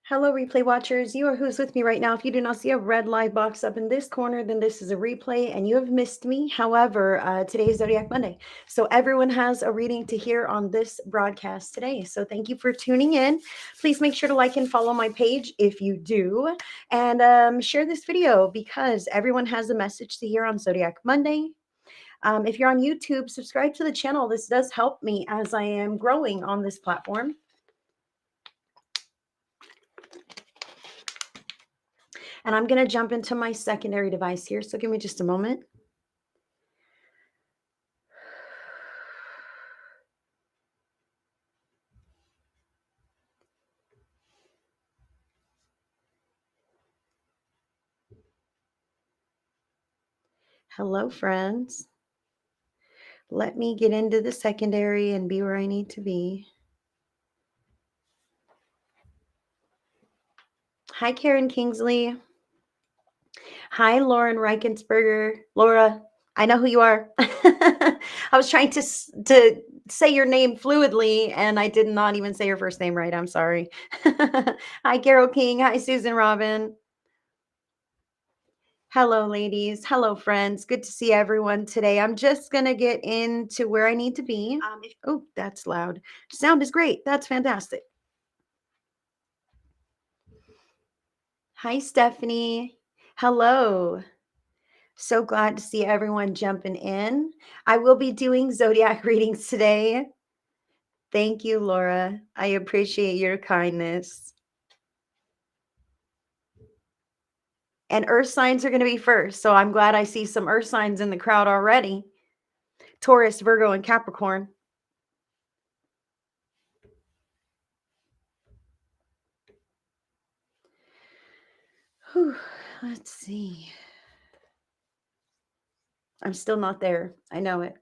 Hello, replay watchers. You are who's with me right now. If you do not see a red live box up in this corner, then this is a replay and you have missed me. However, today is Zodiac Monday. So everyone has a reading to hear on this broadcast today. So thank you for tuning in. Please make sure to like and follow my page if you do. And share this video because everyone has a message to hear on Zodiac Monday. If you're on YouTube, subscribe to the channel. This does help me as I am growing on this platform. And I'm going to jump into my secondary device here. So give me just a moment. Hello, friends. Let me get into the secondary and be where I need to be. Hi, Karen Kingsley. Hi, Lauren Reichensberger. Laura, I know who you are. I was trying to say your name fluidly, and I did not even say your first name right. I'm sorry. Hi, Carol King. Hi, Susan Robin. Hello, ladies. Hello, friends. Good to see everyone today. I'm just going to get into where I need to be. Oh, that's loud. Sound is great. That's fantastic. Hi, Stephanie. Hello. So glad to see everyone jumping in. I will be doing zodiac readings today. Thank you, Laura. I appreciate your kindness. And earth signs are going to be first. So I'm glad I see some earth signs in the crowd already. Taurus, Virgo, and Capricorn. Whew, let's see. I'm still not there. I know it.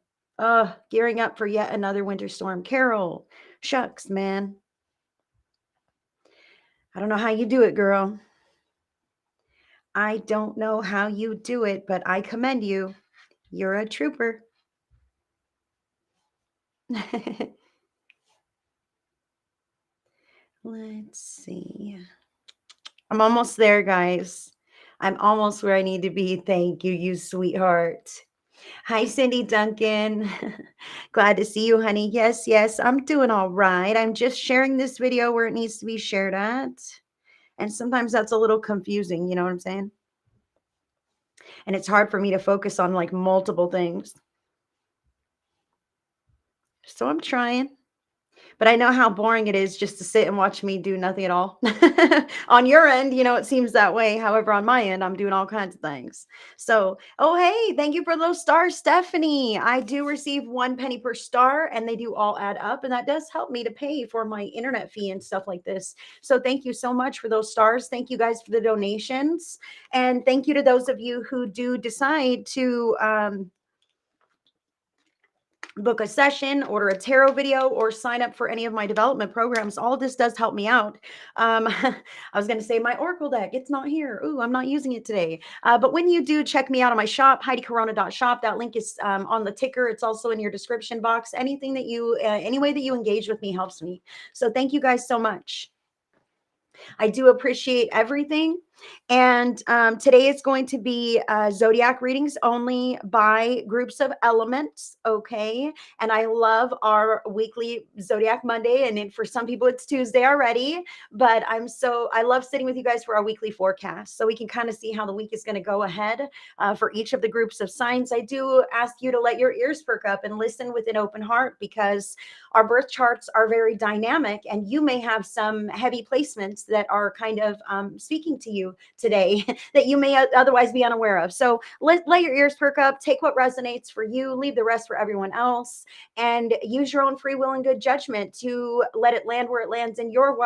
Gearing up for yet another winter storm. Carol, shucks, man. I don't know how you do it, girl. I don't know how you do it, but I commend you. You're a trooper. Let's see. I'm almost there, guys. I'm almost where I need to be. Thank you, you sweetheart. Hi, Cindy Duncan. Glad to see you, honey. Yes, I'm doing all right. I'm just sharing this video where it needs to be shared at. And sometimes that's a little confusing, you know what I'm saying? And it's hard for me to focus on like multiple things. So I'm trying. But I know how boring it is just to sit and watch me do nothing at all. On your end, you know, it seems that way. However, on my end, I'm doing all kinds of things. So, oh, hey, thank you for those stars, Stephanie. I do receive 1 penny per star and they do all add up. And that does help me to pay for my internet fee and stuff like this. So thank you so much for those stars. Thank you guys for the donations. And thank you to those of you who do decide to, book a session, order a tarot video, or sign up for any of my development programs. All of this does help me out. I was going to say my Oracle deck. It's not here. Ooh, I'm not using it today. But when you do, check me out on my shop, HeidiCorona.shop. That link is on the ticker. It's also in your description box. Anything that you, any way that you engage with me helps me. So thank you guys so much. I do appreciate everything. And today is going to be zodiac readings only by groups of elements. Okay. And I love our weekly Zodiac Monday. And for some people, it's Tuesday already. But I love sitting with you guys for our weekly forecast. So we can kind of see how the week is going to go ahead for each of the groups of signs. I do ask you to let your ears perk up and listen with an open heart because our birth charts are very dynamic and you may have some heavy placements that are kind of speaking to you today that you may otherwise be unaware of. So let your ears perk up, take what resonates for you, leave the rest for everyone else, and use your own free will and good judgment to let it land where it lands in your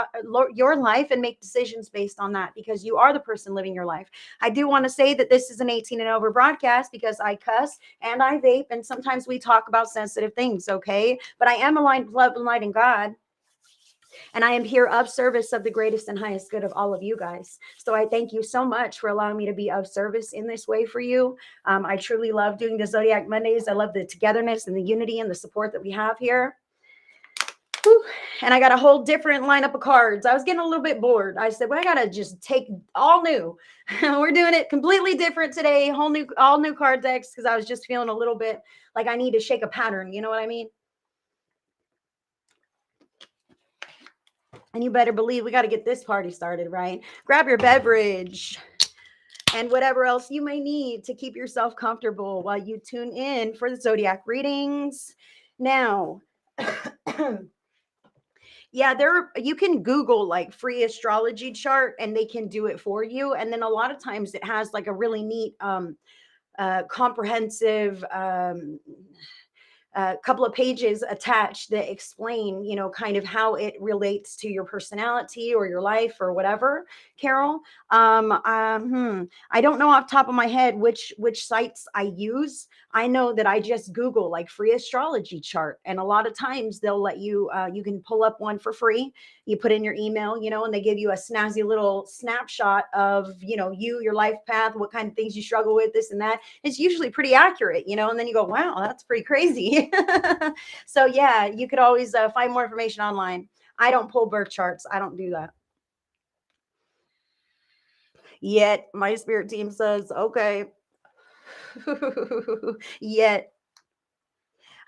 life and make decisions based on that because you are the person living your life. I do want to say that this is an 18 and over broadcast because I cuss and I vape and sometimes we talk about sensitive things, okay? But I am aligned with love and light and God. And I am here of service of the greatest and highest good of all of you guys. So I thank you so much for allowing me to be of service in this way for you. I truly love doing the Zodiac Mondays. I love the togetherness and the unity and the support that we have here. Whew. And I got a whole different lineup of cards. I was getting a little bit bored. I said, well, I gotta just take all new. We're doing it completely different today, whole new, all new card decks, because I was just feeling a little bit like I need to shake a pattern. You know what I mean? And you better believe we got to get this party started, right? Grab your beverage and whatever else you may need to keep yourself comfortable while you tune in for the Zodiac readings. Now, yeah, you can Google like free astrology chart and they can do it for you. And then a lot of times it has like a really neat comprehensive a couple of pages attached that explain, kind of how it relates to your personality or your life or whatever, Carol. I don't know off the top of my head which sites I use. I know that I just Google like free astrology chart, and a lot of times they'll let you you can pull up one for free. You put in your email, and they give you a snazzy little snapshot of, your life path, what kind of things you struggle with, this and that. It's usually pretty accurate, and then you go, wow, that's pretty crazy. So yeah, you could always find more information online. I don't pull birth charts. I don't do that. Yet my spirit team says, okay. Yet.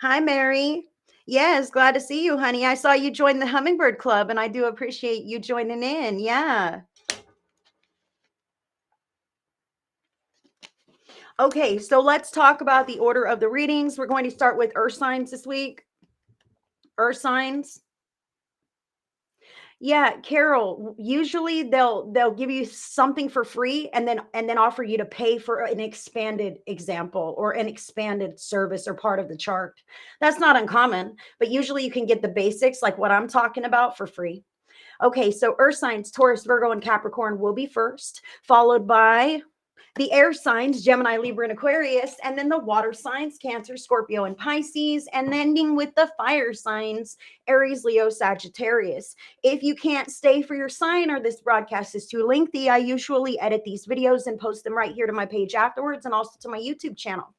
Hi, Mary. Yes, glad to see you, honey. I saw you join the Hummingbird Club, and I do appreciate you joining in. Yeah. Okay, so let's talk about the order of the readings. We're going to start with earth signs this week. Earth signs. Yeah, Carol, usually they'll give you something for free and then offer you to pay for an expanded example or an expanded service or part of the chart. That's not uncommon, but usually you can get the basics like what I'm talking about for free. Okay, so earth signs, Taurus, Virgo, and Capricorn will be first, followed by the air signs, Gemini, Libra, and Aquarius, and then the water signs, Cancer, Scorpio, and Pisces, and ending with the fire signs, Aries, Leo, Sagittarius. If you can't stay for your sign or this broadcast is too lengthy, I usually edit these videos and post them right here to my page afterwards and also to my YouTube channel.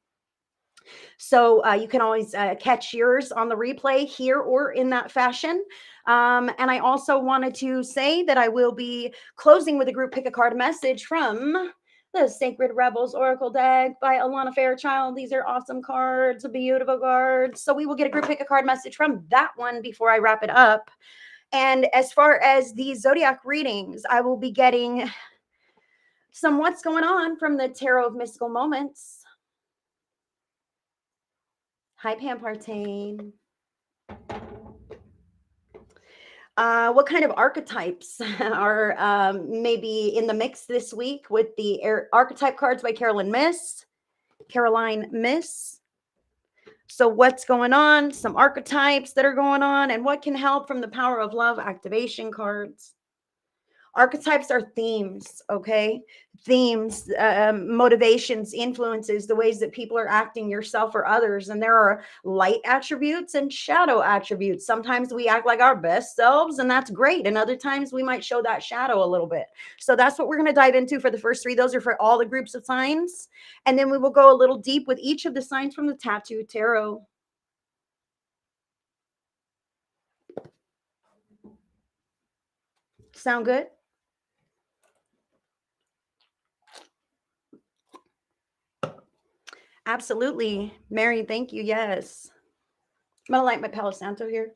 So you can always catch yours on the replay here or in that fashion. And I also wanted to say that I will be closing with a group pick a card message from the Sacred Rebels Oracle deck by Alana Fairchild. These are awesome cards, beautiful cards. So we will get a group pick a card message from that one before I wrap it up. And as far as the Zodiac readings, I will be getting some what's going on from the Tarot of Mystical Moments. Hi, Pam Partain. What kind of archetypes are maybe in the mix this week with the archetype cards by Caroline Miss? So what's going on? Some archetypes that are going on, and what can help from the Power of Love activation cards. Archetypes are themes, okay? Themes, motivations, influences, the ways that people are acting, yourself or others. And there are light attributes and shadow attributes. Sometimes we act like our best selves, and that's great. And other times we might show that shadow a little bit. So that's what we're going to dive into for the first three. Those are for all the groups of signs. And then we will go a little deep with each of the signs from the Tattoo Tarot. Sound good? Absolutely. Mary, thank you. Yes. I'm going to light my Palo Santo here.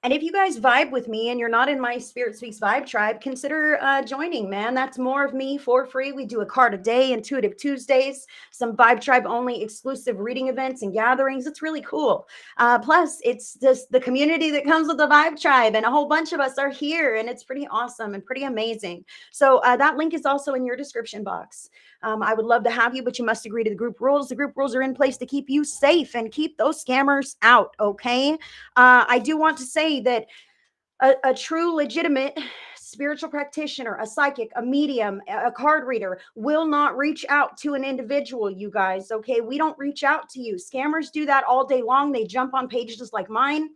And if you guys vibe with me and you're not in my Spirit Speaks Vibe tribe, consider joining, man. That's more of me for free. We do a card a day, Intuitive Tuesdays, some Vibe Tribe only exclusive reading events and gatherings. It's really cool. Plus, it's just the community that comes with the Vibe Tribe, and a whole bunch of us are here, and it's pretty awesome and pretty amazing. So that link is also in your description box. I would love to have you, but you must agree to the group rules. The group rules are in place to keep you safe and keep those scammers out, okay? I do want to say that a true, legitimate spiritual practitioner, a psychic, a medium, a card reader will not reach out to an individual, you guys, okay? We don't reach out to you. Scammers do that all day long. They jump on pages like mine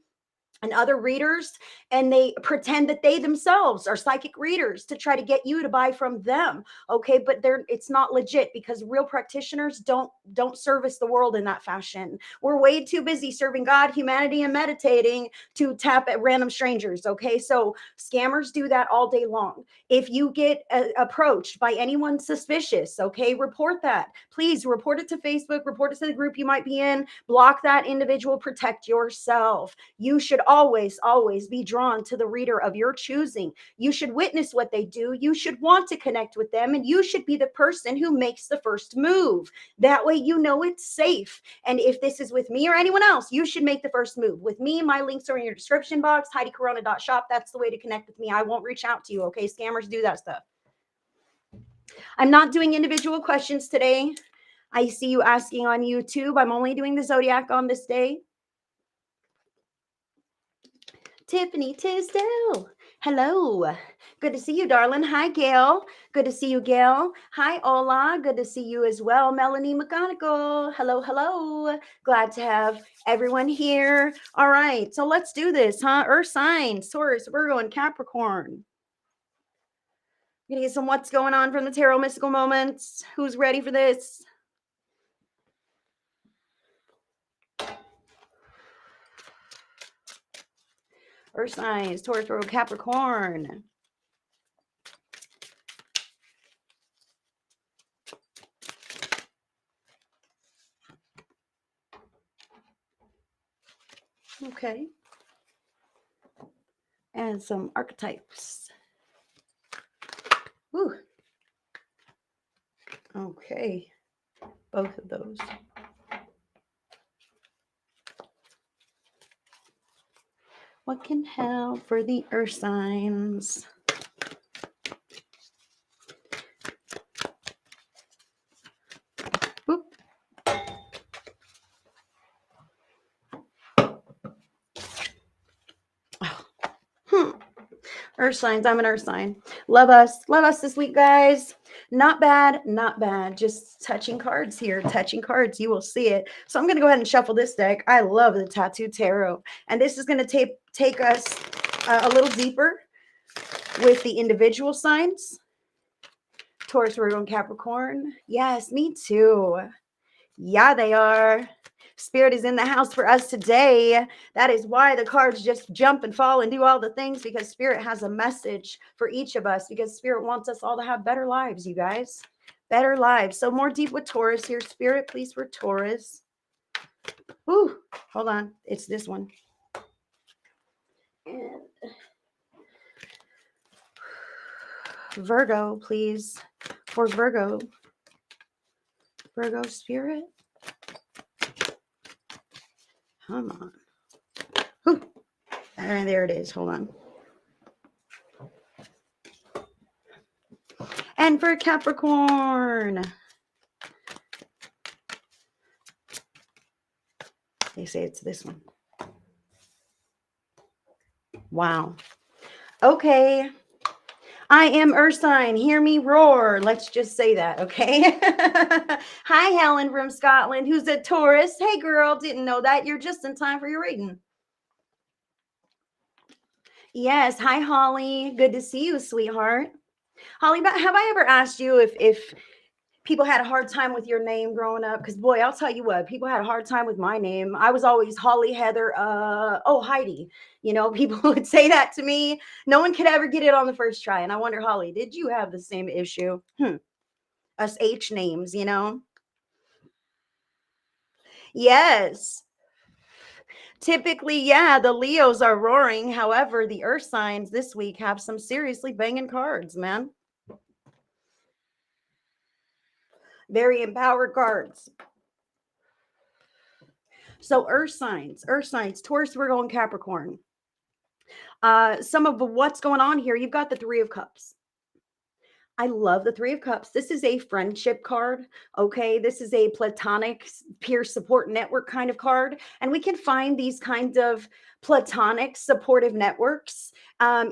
and other readers, and they pretend that they themselves are psychic readers to try to get you to buy from them. Okay, but it's not legit, because real practitioners don't service the world in that fashion. We're way too busy serving God, humanity, and meditating to tap at random strangers. Okay, so scammers do that all day long. If you get approached by anyone suspicious, okay, report that. Please report it to Facebook, report it to the group you might be in, block that individual, protect yourself. You should always be drawn to the reader of your choosing. You should witness what they do. You should want to connect with them, and you should be the person who makes the first move. That way, you know it's safe. And if this is with me or anyone else, you should make the first move. With me, my links are in your description box, HeidiCorona.shop. That's the way to connect with me. I won't reach out to you. Okay, scammers do that stuff. I'm not doing individual questions today. I see you asking on YouTube. I'm only doing the Zodiac on this day. Tiffany Tisdale. Hello. Good to see you, darling. Hi, Gail. Good to see you, Gail. Hi, Ola. Good to see you as well. Melanie McGonigal. Hello, hello. Glad to have everyone here. All right, so let's do this, huh? Earth signs, Taurus, Virgo, and Capricorn. Gonna get some what's going on from the tarot mystical moments. Who's ready for this? Earth signs, Taurus, Virgo, Capricorn. Okay. And some archetypes. Woo. Okay. Both of those. What can help for the earth signs? Whoop. Earth signs. I'm an earth sign. Love us this week, guys. Not bad, not bad. Just touching cards here, touching cards. You will see it. So I'm going to go ahead and shuffle this deck. I love the Tattoo Tarot. And this is going to take us a little deeper with the individual signs. Taurus, Virgo, and Capricorn. Yes, me too. Yeah, they are. Spirit is in the house for us today. That is why the cards just jump and fall and do all the things, because Spirit has a message for each of us, because Spirit wants us all to have better lives, you guys. Better lives. So more deep with Taurus here. Spirit, please, for Taurus. Ooh, hold on. It's this one. And Virgo, please, for Virgo. Virgo, Spirit. Come on. Whew. And there it is. Hold on. And for Capricorn. They say it's this one. Wow. Okay. I am Earth sign. Hear me roar. Let's just say that, okay? Hi, Helen from Scotland, who's a Taurus. Hey, girl, didn't know that. You're just in time for your reading. Yes. Hi, Holly. Good to see you, sweetheart. Holly, have I ever asked you if people had a hard time with your name growing up? Because, boy, I'll tell you what, people had a hard time with my name. I was always Holly, Heather, Heidi. You know, people would say that to me. No one could ever get it on the first try. And I wonder, Holly, did you have the same issue? Us H names, you know? Yes. Typically, yeah, the Leos are roaring. However, the Earth signs this week have some seriously banging cards, man. Very empowered cards. So Earth signs, Taurus, Virgo, and Capricorn. Some of what's going on here, you've got the Three of Cups. I love the Three of Cups. This is a friendship card. Okay. This is a platonic peer support network kind of card. And we can find these kinds of platonic supportive networks,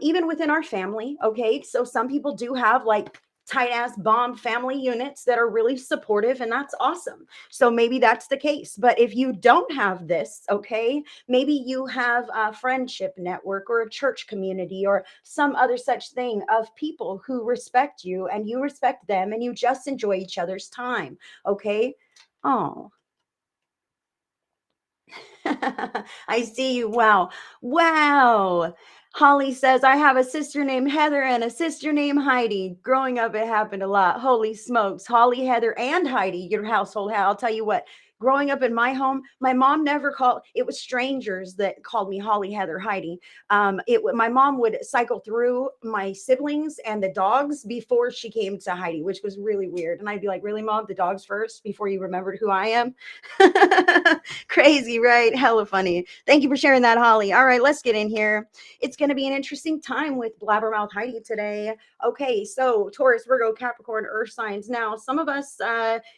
even within our family. Okay. So some people do have like tight ass bomb family units that are really supportive, and that's awesome. So maybe that's the case. But if you don't have this, okay, maybe you have a friendship network or a church community or some other such thing of people who respect you and you respect them and you just enjoy each other's time, okay? Oh, I see you. Wow. Wow. Holly says, I have a sister named Heather and a sister named Heidi. Growing up, it happened a lot. Holy smokes. Holly, Heather, and Heidi, your household. I'll tell you what, growing up in my home, my mom never called, it was strangers that called me Holly, Heather, Heidi. My mom would cycle through my siblings and the dogs before she came to Heidi, which was really weird. And I'd be like, really, mom, the dogs first before you remembered who I am? Crazy, right? Hella funny. Thank you for sharing that, Holly. All right, let's get in here. It's going to be an interesting time with Blabbermouth Heidi today. Okay, so Taurus, Virgo, Capricorn, Earth signs. Now, some of us,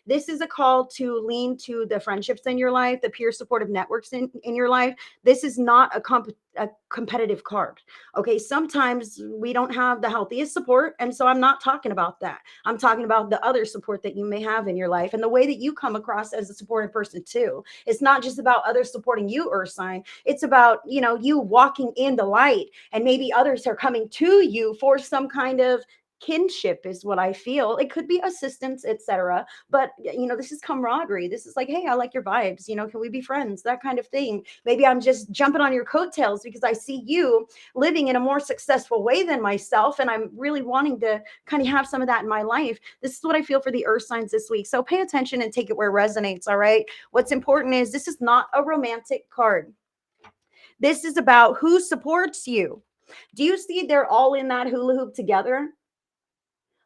this is a call to lean to the friendships in your life, the peer supportive networks in your life. This is not a competitive card. Okay, sometimes we don't have the healthiest support. And so I'm not talking about that. I'm talking about the other support that you may have in your life and the way that you come across as a supportive person too. It's not just about others supporting you, Earth sign. It's about, you walking in the light and maybe others are coming to you for some kind of kinship is what I feel. It could be assistance, etc. But this is camaraderie. This is like, hey, I like your vibes. Can we be friends? That kind of thing. Maybe I'm just jumping on your coattails because I see you living in a more successful way than myself, and I'm really wanting to kind of have some of that in my life. This is what I feel for the Earth signs this week. So pay attention and take it where it resonates. All right. What's important is this is not a romantic card. This is about who supports you. Do you see they're all in that hula hoop together?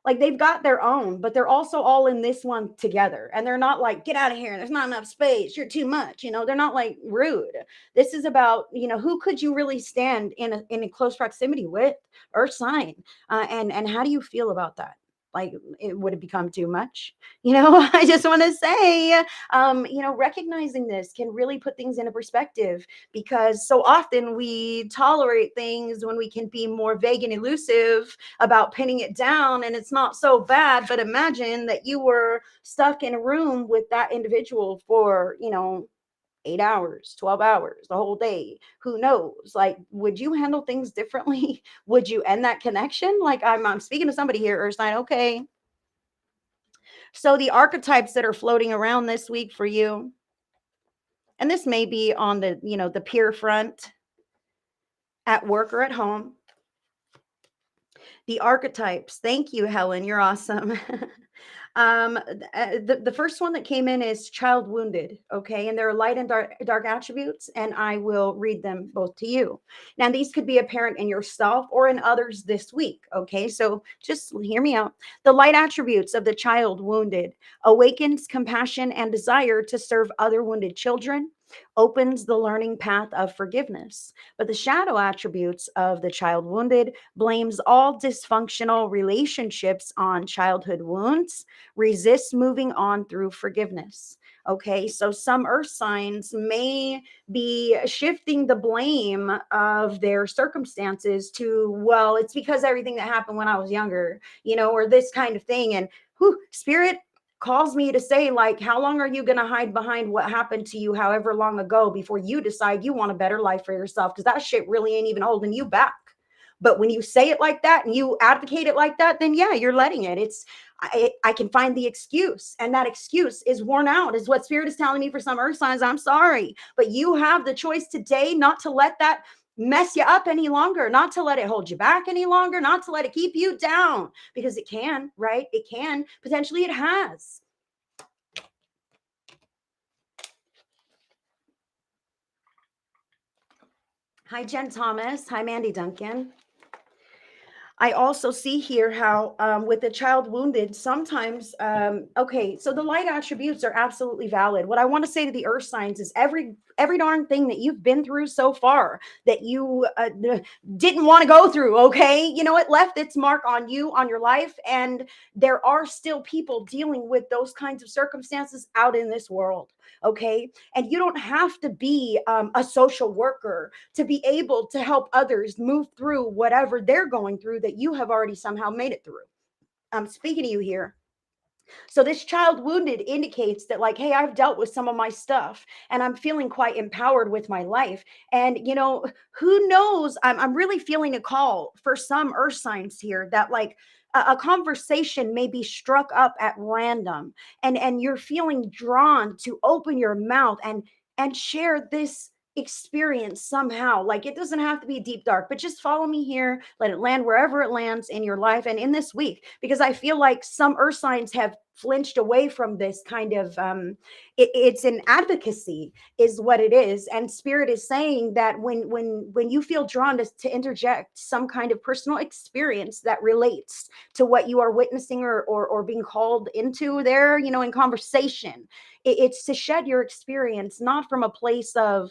Like they've got their own, but they're also all in this one together. And they're not like, get out of here. There's not enough space. You're too much. They're not like rude. This is about, who could you really stand in a close proximity with, Earth sign? And how do you feel about that? Like, would it become too much? I just want to say, recognizing this can really put things into perspective because so often we tolerate things when we can be more vague and elusive about pinning it down and it's not so bad. But imagine that you were stuck in a room with that individual for 8 hours, 12 hours, the whole day. Who knows? Like, would you handle things differently? Would you end that connection? Like, I'm speaking to somebody here, Erstein. Okay. So the archetypes that are floating around this week for you, and this may be on the peer front at work or at home. The archetypes. Thank you, Helen. You're awesome. The first one that came in is child wounded. Okay. And there are light and dark attributes, and I will read them both to you. Now, these could be apparent in yourself or in others this week. Okay. So just hear me out. The light attributes of the child wounded awakens compassion and desire to serve other wounded children, opens the learning path of forgiveness. But the shadow attributes of the child wounded blames all dysfunctional relationships on childhood wounds, resists moving on through forgiveness. Okay, so some earth signs may be shifting the blame of their circumstances to, well, it's because everything that happened when I was younger, or this kind of thing. And spirit calls me to say, like, how long are you going to hide behind what happened to you however long ago before you decide you want a better life for yourself? Because that shit really ain't even holding you back. But when you say it like that and you advocate it like that, then yeah, you're letting it. I can find the excuse, and that excuse is worn out, is what spirit is telling me for some earth signs. I'm sorry, but you have the choice today not to let that mess you up any longer, not to let it hold you back any longer, not to let it keep you down, because it can, right? It can, potentially it has. Hi, Jen Thomas. Hi, Mandy Duncan. I also see here how with the child wounded, sometimes, okay, so the light attributes are absolutely valid. What I want to say to the earth signs is every darn thing that you've been through so far that you didn't want to go through, okay, it left its mark on you, on your life. And there are still people dealing with those kinds of circumstances out in this world. Okay. And you don't have to be a social worker to be able to help others move through whatever they're going through that you have already somehow made it through. I'm speaking to you here. So this child wounded indicates that, like, hey, I've dealt with some of my stuff and I'm feeling quite empowered with my life. And who knows? I'm really feeling a call for some earth signs here that, like, a conversation may be struck up at random, and you're feeling drawn to open your mouth and share this experience somehow. Like, it doesn't have to be deep dark, but just follow me here, let it land wherever it lands in your life and in this week, because I feel like some earth signs have flinched away from this kind of it's an advocacy is what it is, and spirit is saying that when you feel drawn to interject some kind of personal experience that relates to what you are witnessing or being called into there, in conversation, it's to shed your experience, not from a place of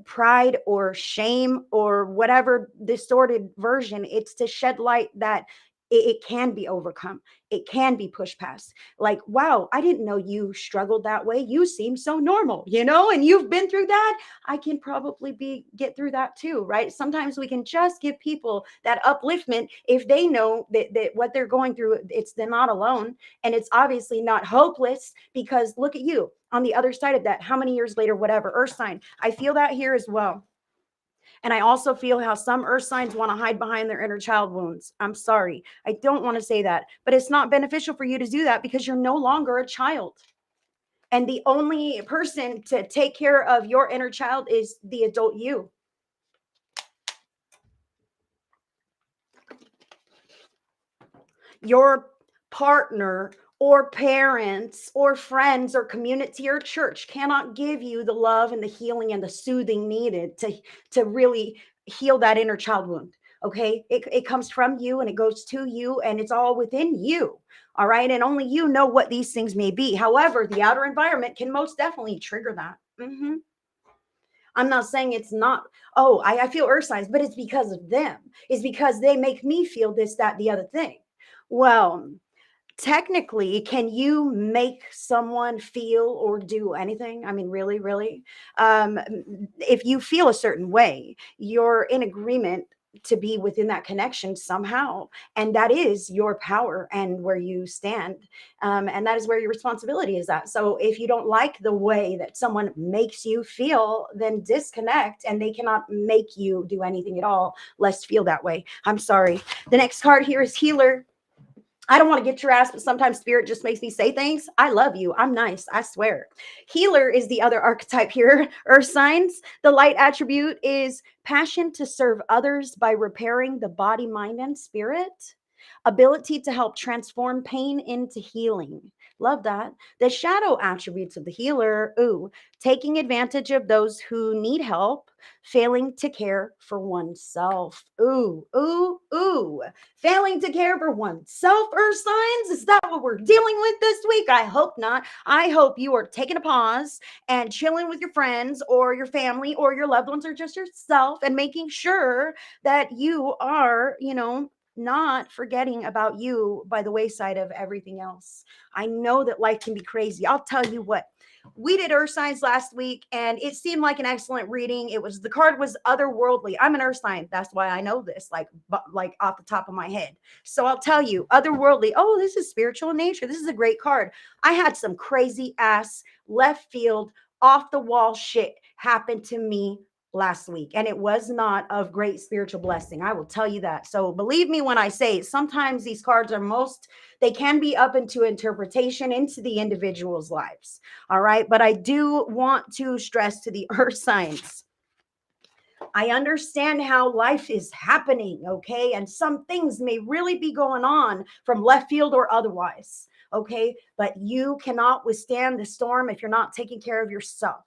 pride or shame or whatever distorted version. It's to shed light that it can be overcome, it can be pushed past. Like, wow, I didn't know you struggled that way, you seem so normal, and you've been through that. I can probably be get through that too, right? Sometimes we can just give people that upliftment if they know that what they're going through, they're not alone, and it's obviously not hopeless, because look at you on the other side of that, how many years later, whatever, earth sign. I feel that here as well. And I also feel how some earth signs want to hide behind their inner child wounds. I'm sorry, I don't want to say that, but it's not beneficial for you to do that, because you're no longer a child. And the only person to take care of your inner child is the adult you. Your partner or parents or friends or community or church cannot give you the love and the healing and the soothing needed to really heal that inner child wound. Okay, it comes from you and it goes to you and it's all within you. All right, and only you know what these things may be. However, the outer environment can most definitely trigger that. I'm not saying it's not. Oh, I feel earth signs, but it's because of them. It's because they make me feel this, that, the other thing. Well, technically, can you make someone feel or do anything? I mean, really, really? Um, if you feel a certain way, you're in agreement to be within that connection somehow. And that is your power and where you stand. And that is where your responsibility is at. So if you don't like the way that someone makes you feel, then disconnect, and they cannot make you do anything at all, lest feel that way. I'm sorry. The next card here is healer. I don't want to get your ass, but sometimes spirit just makes me say things. I love you. I'm nice. I swear. Healer is the other archetype here. Earth signs. The light attribute is passion to serve others by repairing the body, mind, and spirit. Ability to help transform pain into healing. Love that. The shadow attributes of the healer. Ooh, taking advantage of those who need help, failing to care for oneself. Ooh, ooh, ooh. Failing to care for oneself, earth signs? Is that what we're dealing with this week? I hope not. I hope you are taking a pause and chilling with your friends or your family or your loved ones or just yourself, and making sure that you are, not forgetting about you by the wayside of everything else. I know that life can be crazy. I'll tell you what. We did earth signs last week and it seemed like an excellent reading. The card was otherworldly. I'm an earth sign. That's why I know this, like off the top of my head. So I'll tell you, otherworldly. Oh, this is spiritual in nature. This is a great card. I had some crazy ass left field off the wall shit happen to me last week, and it was not of great spiritual blessing. I will tell you that. So believe me when I say sometimes these cards are they can be up into interpretation into the individual's lives. All right. But I do want to stress to the earth signs, I understand how life is happening, okay? And some things may really be going on from left field or otherwise, okay? But you cannot withstand the storm if you're not taking care of yourself.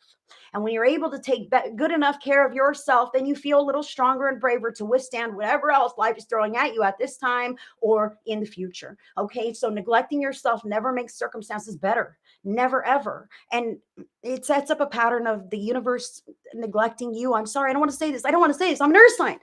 And when you're able to take good enough care of yourself, then you feel a little stronger and braver to withstand whatever else life is throwing at you at this time or in the future, okay? So neglecting yourself never makes circumstances better, never, ever. And it sets up a pattern of the universe neglecting you. I'm sorry, I don't want to say this. I don't want to say this. I'm an earth sign.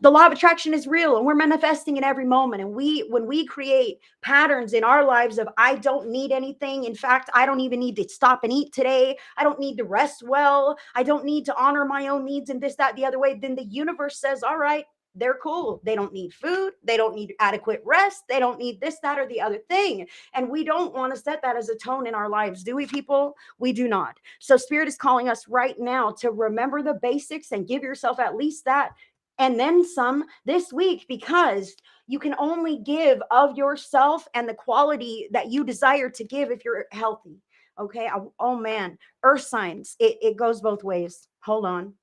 The law of attraction is real and we're manifesting in every moment. And when we create patterns in our lives of, I don't need anything. In fact, I don't even need to stop and eat today. I don't need to rest well. I don't need to honor my own needs and this, that, the other way. Then the universe says, all right, They're cool. They don't need food. They don't need adequate rest. They don't need this, that, or the other thing. And we don't want to set that as a tone in our lives, do we, people? We do not. So, Spirit is calling us right now to remember the basics and give yourself at least that and then some this week, because you can only give of yourself and the quality that you desire to give if you're healthy. Okay. Oh, man. Earth signs, it goes both ways. Hold on.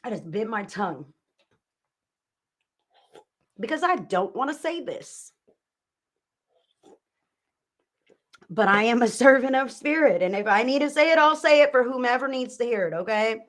I just bit my tongue because I don't want to say this, but I am a servant of spirit. And if I need to say it, I'll say it for whomever needs to hear it. Okay.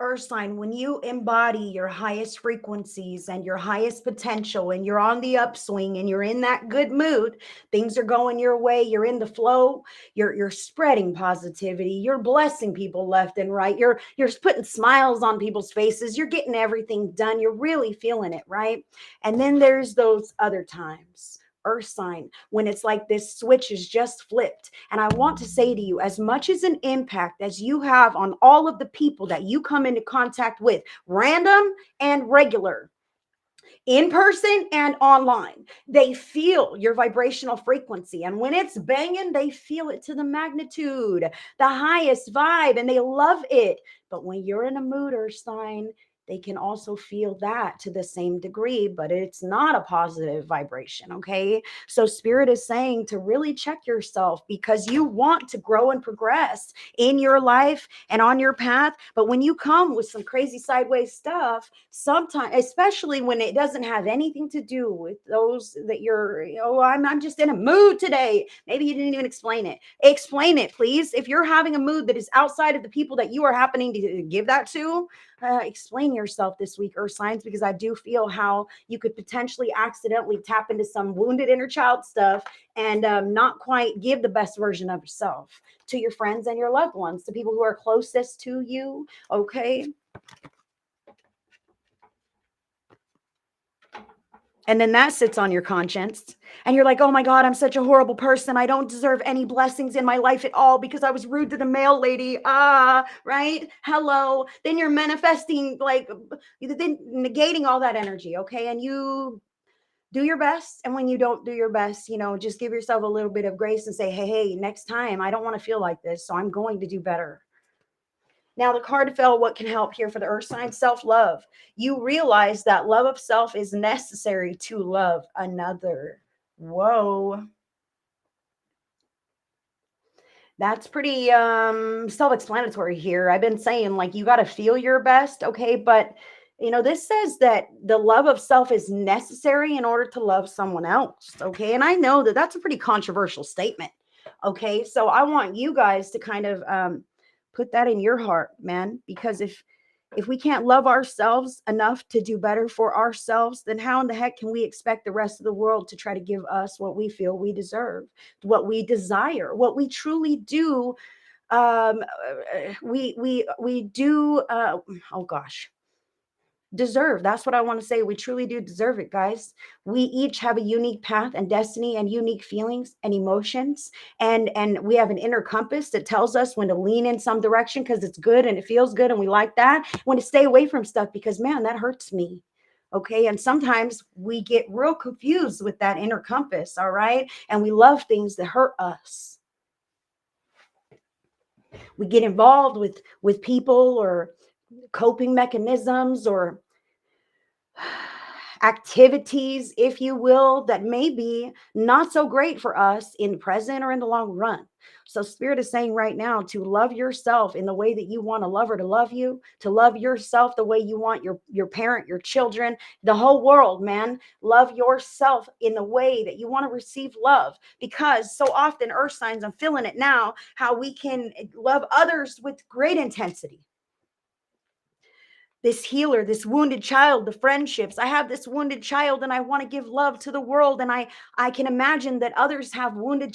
Earth sign, when you embody your highest frequencies and your highest potential, and you're on the upswing and you're in that good mood, things are going your way, you're in the flow, you're spreading positivity, you're blessing people left and right, you're putting smiles on people's faces, you're getting everything done, you're really feeling it, right? And then there's those other times, earth sign, when it's like this switch is just flipped. And I want to say to you, as much as an impact as you have on all of the people that you come into contact with, random and regular, in person and online, they feel your vibrational frequency. And when it's banging, they feel it to the magnitude, the highest vibe, and they love it. But when you're in a mood or sign, they can also feel that to the same degree, but it's not a positive vibration. Okay. So, Spirit is saying to really check yourself, because you want to grow and progress in your life and on your path. But when you come with some crazy sideways stuff, sometimes, especially when it doesn't have anything to do with those that you're, oh, I'm just in a mood today. Maybe you didn't even explain it. Explain it, please. If you're having a mood that is outside of the people that you are happening to give that to, explain yourself this week, earth signs, because I do feel how you could potentially accidentally tap into some wounded inner child stuff and not quite give the best version of yourself to your friends and your loved ones, to people who are closest to you. Okay. And then that sits on your conscience. And you're like, oh my God, I'm such a horrible person. I don't deserve any blessings in my life at all because I was rude to the mail lady. Right? Hello. Then you're manifesting, like, then negating all that energy. Okay. And you do your best. And when you don't do your best, just give yourself a little bit of grace and say, hey, next time I don't want to feel like this. So I'm going to do better. Now, the card fell. What can help here for the earth sign? Self-love. You realize that love of self is necessary to love another. Whoa. That's pretty self-explanatory here. I've been saying, like, you got to feel your best, okay? But this says that the love of self is necessary in order to love someone else, okay? And I know that that's a pretty controversial statement, okay? So I want you guys to kind of put that in your heart, man, because if we can't love ourselves enough to do better for ourselves, then how in the heck can we expect the rest of the world to try to give us what we feel we deserve, what we desire, what we truly do? We do. Oh gosh, deserve. That's what I want to say. We truly do deserve it, guys. We each have a unique path and destiny and unique feelings and emotions. And we have an inner compass that tells us when to lean in some direction because it's good and it feels good and we like that. When to stay away from stuff because, man, that hurts me. Okay. And sometimes we get real confused with that inner compass. All right. And we love things that hurt us. We get involved with people or coping mechanisms or activities, if you will, that may be not so great for us in the present or in the long run. So, Spirit is saying right now to love yourself in the way that you want a lover to love you, to love yourself the way you want your parent, your children, the whole world, man. Love yourself in the way that you want to receive love. Because so often, earth signs, I'm feeling it now, how we can love others with great intensity. this healer, this wounded child, the friendships. I have this wounded child and I want to give love to the world. And I can imagine that others have wounded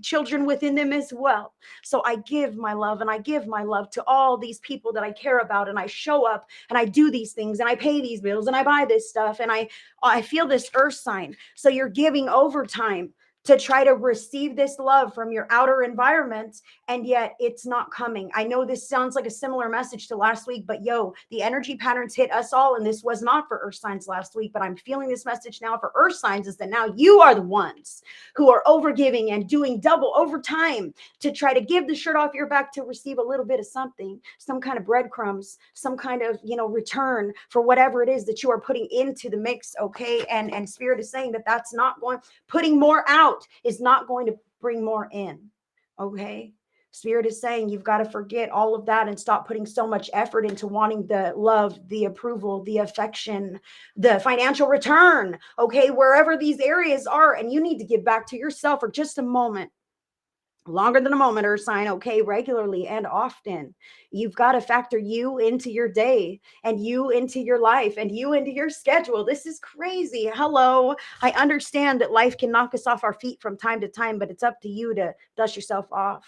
children within them as well. So I give my love and I give my love to all these people that I care about. And I show up and I do these things and I pay these bills and I buy this stuff. And I feel this earth sign. So you're giving overtime to try to receive this love from your outer environment, and yet it's not coming. I know this sounds like a similar message to last week, but the energy patterns hit us all, and this was not for earth signs last week, but I'm feeling this message now for earth signs is that now you are the ones who are overgiving and doing double overtime to try to give the shirt off your back to receive a little bit of something, some kind of breadcrumbs, some kind of, return for whatever it is that you are putting into the mix. Okay. And spirit is saying that that's not going, putting more out is not going to bring more in. Okay. Spirit is saying you've got to forget all of that and stop putting so much effort into wanting the love, the approval, the affection, the financial return. Okay. Wherever these areas are, and you need to give back to yourself for just a moment, longer than a moment, or sign. Okay. Regularly and often. You've got to factor you into your day and you into your life and you into your schedule. This is crazy. Hello. I understand that life can knock us off our feet from time to time, but it's up to you to dust yourself off,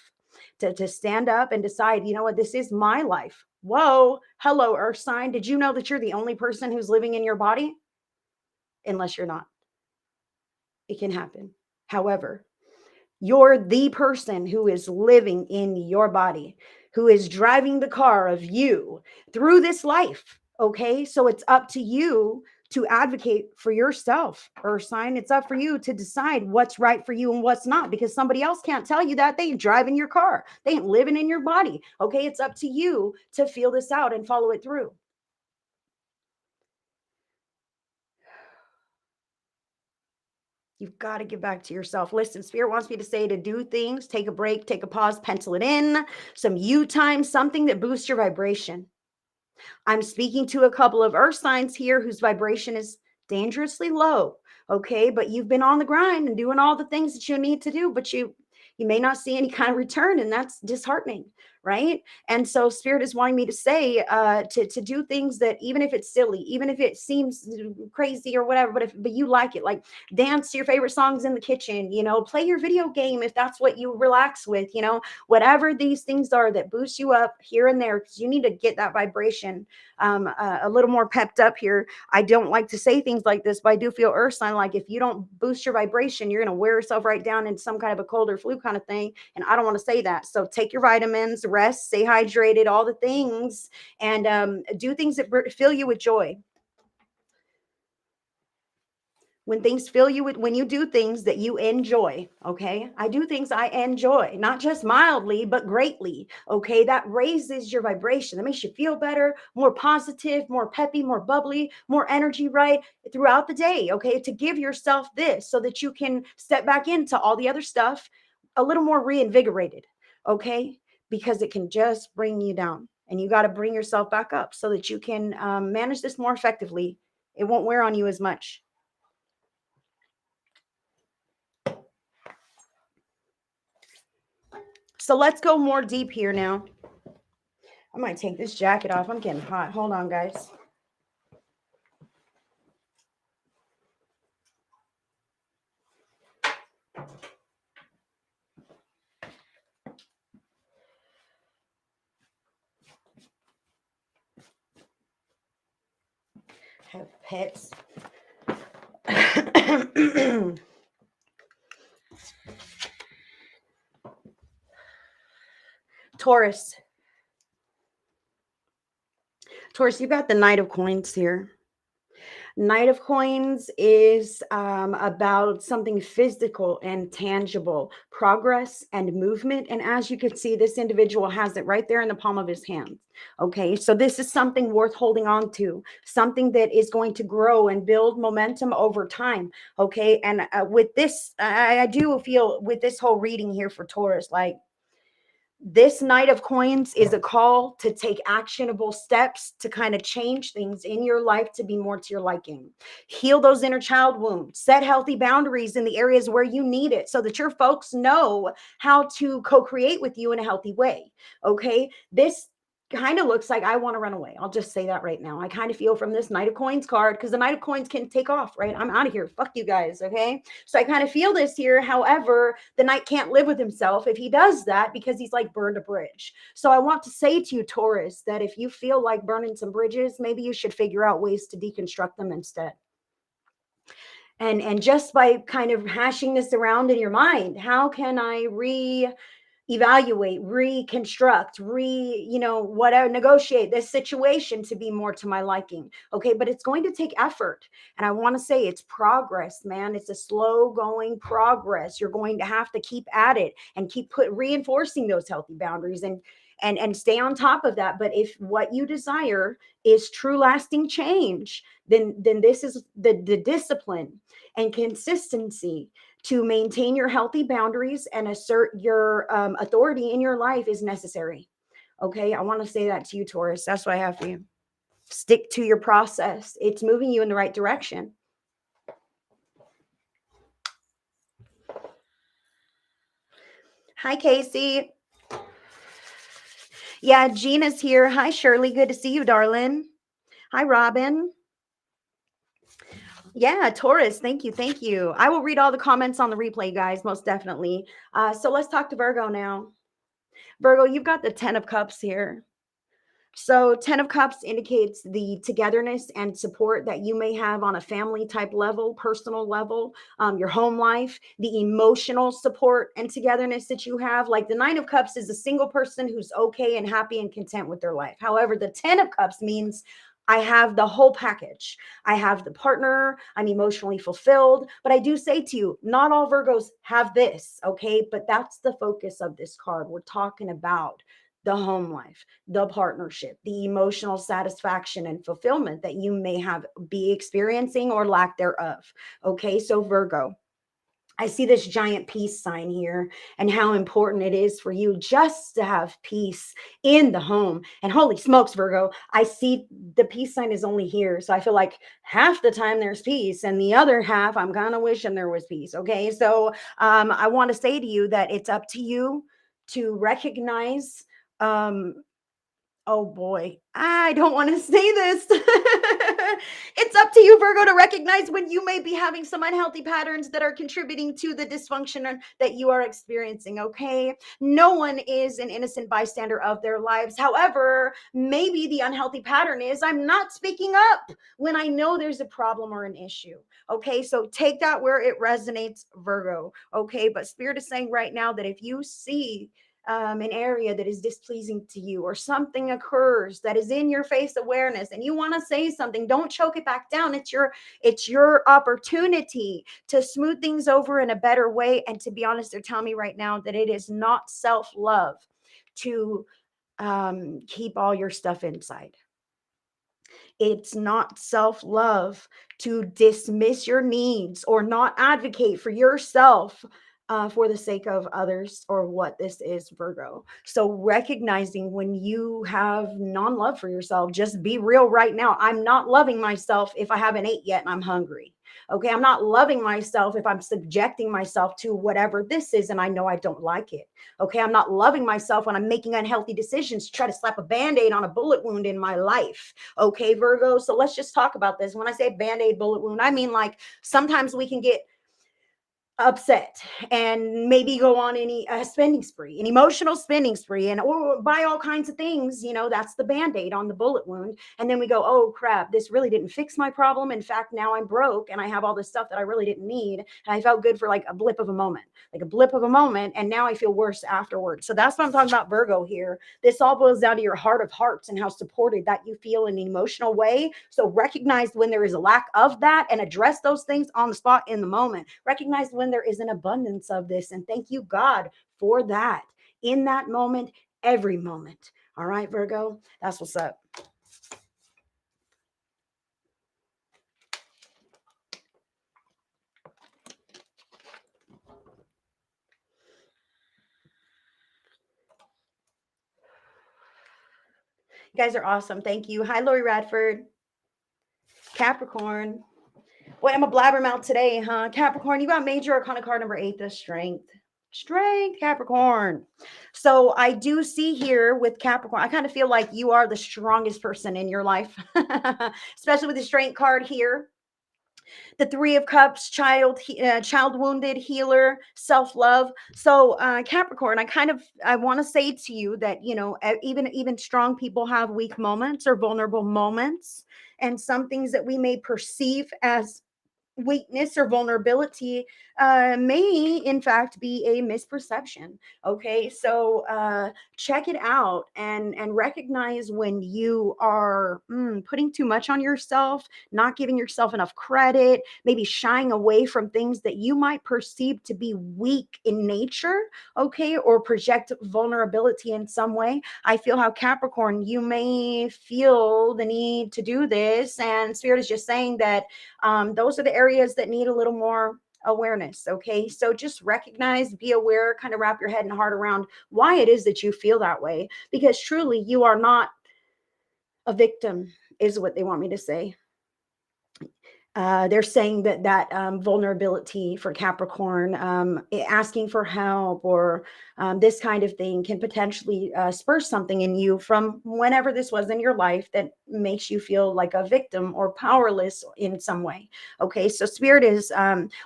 to stand up and decide, you know what, this is my life. Whoa. Hello, earth sign. Did you know that you're the only person who's living in your body? Unless you're not. It can happen. However, you're the person who is living in your body, who is driving the car of you through this life. Okay. So it's up to you to advocate for yourself, earth sign. It's up for you to decide what's right for you and what's not, because somebody else can't tell you that. They ain't driving your car. They ain't living in your body. Okay. It's up to you to feel this out and follow it through. You've got to give back to yourself. Listen, Spirit wants me to say to do things, take a break, take a pause, pencil it in, some you time, something that boosts your vibration. I'm speaking to a couple of earth signs here whose vibration is dangerously low. Okay. But you've been on the grind and doing all the things that you need to do, but you may not see any kind of return, and that's disheartening, right? And so spirit is wanting me to say to do things that, even if it's silly, even if it seems crazy or whatever, but you like it, like dance to your favorite songs in the kitchen, play your video game if that's what you relax with, whatever these things are that boost you up here and there, because you need to get that vibration a little more pepped up here. I don't like to say things like this, but I do feel earth sign like if you don't boost your vibration, you're going to wear yourself right down into some kind of a cold or flu kind of thing. And I don't want to say that. So take your vitamins, rest, stay hydrated, all the things, and do things that fill you with joy. When things fill you with, when you do things that you enjoy. Okay. I do things I enjoy, not just mildly, but greatly. Okay. That raises your vibration. That makes you feel better, more positive, more peppy, more bubbly, more energy, right? Throughout the day. Okay. To give yourself this so that you can step back into all the other stuff a little more reinvigorated. Okay. Because it can just bring you down, and you got to bring yourself back up so that you can manage this more effectively. It won't wear on you as much. So let's go more deep here now. I might take this jacket off. I'm getting hot. Hold on, guys. Have pets. Taurus. Taurus, you got the Knight of Coins here. Knight of Coins is about something physical and tangible, progress and movement. And as you can see, this individual has it right there in the palm of his hand. Okay, so this is something worth holding on to, something that is going to grow and build momentum over time. Okay, and with this, I do feel with this whole reading here for Taurus, like, this Knight of Coins is a call to take actionable steps to kind of change things in your life to be more to your liking. Heal those inner child wounds, set healthy boundaries in the areas where you need it so that your folks know how to co-create with you in a healthy way. Okay. This kind of looks like I want to run away. I'll just say that right now. I kind of feel from this Knight of Coins card, because the Knight of Coins can take off, right? I'm out of here. Fuck you guys, okay? So I kind of feel this here. However, the Knight can't live with himself if he does that, because he's like burned a bridge. So I want to say to you, Taurus, that if you feel like burning some bridges, maybe you should figure out ways to deconstruct them instead. And just by kind of hashing this around in your mind, how can I evaluate, reconstruct, whatever, negotiate this situation to be more to my liking. Okay. But it's going to take effort. And I want to say it's progress, man. It's a slow going progress. You're going to have to keep at it and keep reinforcing those healthy boundaries and stay on top of that. But if what you desire is true lasting change, then this is the discipline and consistency to maintain your healthy boundaries and assert your authority in your life is necessary. Okay. I want to say that to you, Taurus. That's what I have for you. Stick to your process. It's moving you in the right direction. Hi, Casey. Yeah, Gina's here. Hi, Shirley. Good to see you, darling. Hi, Robin. Yeah, Taurus. Thank you. Thank you. I will read all the comments on the replay, guys, most definitely. So let's talk to Virgo now. Virgo, you've got the 10 of Cups here. So 10 of Cups indicates the togetherness and support that you may have on a family type level, personal level, your home life, the emotional support and togetherness that you have. Like the 9 of Cups is a single person who's okay and happy and content with their life. However, the 10 of Cups means I have the whole package. I have the partner. I'm emotionally fulfilled. But I do say to you, not all Virgos have this, okay? But that's the focus of this card. We're talking about the home life, the partnership, the emotional satisfaction and fulfillment that you may be experiencing or lack thereof. Okay, so Virgo, I see this giant peace sign here and how important it is for you just to have peace in the home. And holy smokes, Virgo, I see the peace sign is only here. So I feel like half the time there's peace and the other half I'm kind of wishing there was peace. Okay. So I want to say to you that it's up to you to recognize um, oh boy, I don't want to say this. It's up to you, Virgo, to recognize when you may be having some unhealthy patterns that are contributing to the dysfunction that you are experiencing. Okay. No one is an innocent bystander of their lives. However, maybe the unhealthy pattern is I'm not speaking up when I know there's a problem or an issue. Okay. So take that where it resonates, Virgo. Okay. But Spirit is saying right now that if you see an area that is displeasing to you or something occurs that is in your face awareness and you want to say something, don't choke it back down. It's your opportunity to smooth things over in a better way. And to be honest, they're telling me right now that it is not self-love to keep all your stuff inside. It's not self-love to dismiss your needs or not advocate for yourself for the sake of others or what this is, Virgo. So recognizing when you have non-love for yourself, just be real right now. I'm not loving myself if I haven't ate yet and I'm hungry. Okay. I'm not loving myself if I'm subjecting myself to whatever this is and I know I don't like it. Okay. I'm not loving myself when I'm making unhealthy decisions to try to slap a band-aid on a bullet wound in my life. Okay, Virgo. So let's just talk about this. When I say band-aid bullet wound, I mean like sometimes we can get upset and maybe go on any spending spree, an emotional spending spree, and or buy all kinds of things. That's the band-aid on the bullet wound. And then we go, oh crap, this really didn't fix my problem. In fact, now I'm broke and I have all this stuff that I really didn't need. And I felt good for like a blip of a moment, and now I feel worse afterwards. So that's what I'm talking about, Virgo here. This all boils down to your heart of hearts and how supported that you feel in an emotional way. So recognize when there is a lack of that and address those things on the spot in the moment. Recognize when there is an abundance of this, and thank you, God, for that in that moment, every moment. All right, Virgo, that's what's up. You guys are awesome. Thank you. Hi, Lori Radford. Capricorn. Wait, I'm a blabbermouth today, huh? Capricorn, you got major arcana card number 8, the Strength. Strength, Capricorn. So I do see here with Capricorn, I kind of feel like you are the strongest person in your life, especially with the strength card here. The Three of Cups, child wounded, healer, self love. So Capricorn, I want to say to you that even strong people have weak moments or vulnerable moments, and some things that we may perceive as weakness or vulnerability may in fact be a misperception. Okay, so check it out and recognize when you are putting too much on yourself, not giving yourself enough credit, maybe shying away from things that you might perceive to be weak in nature. Okay, or project vulnerability in some way. I feel how Capricorn, you may feel the need to do this, and Spirit is just saying that those are the areas that need a little more awareness. Okay, so just recognize, be aware, kind of wrap your head and heart around why it is that you feel that way, because truly you are not a victim, is what they want me to say. They're saying that vulnerability for Capricorn, asking for help, or this kind of thing can potentially spur something in you from whenever this was in your life that makes you feel like a victim or powerless in some way. Okay, so Spirit is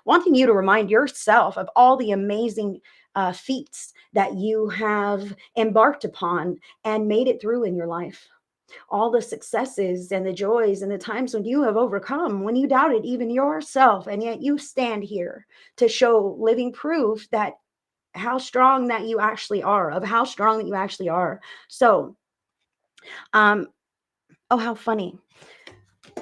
wanting you to remind yourself of all the amazing feats that you have embarked upon and made it through in your life, all the successes and the joys and the times when you have overcome, when you doubted even yourself, and yet you stand here to show living proof that how strong that you actually are, of how strong that you actually are. So, um, oh, how funny.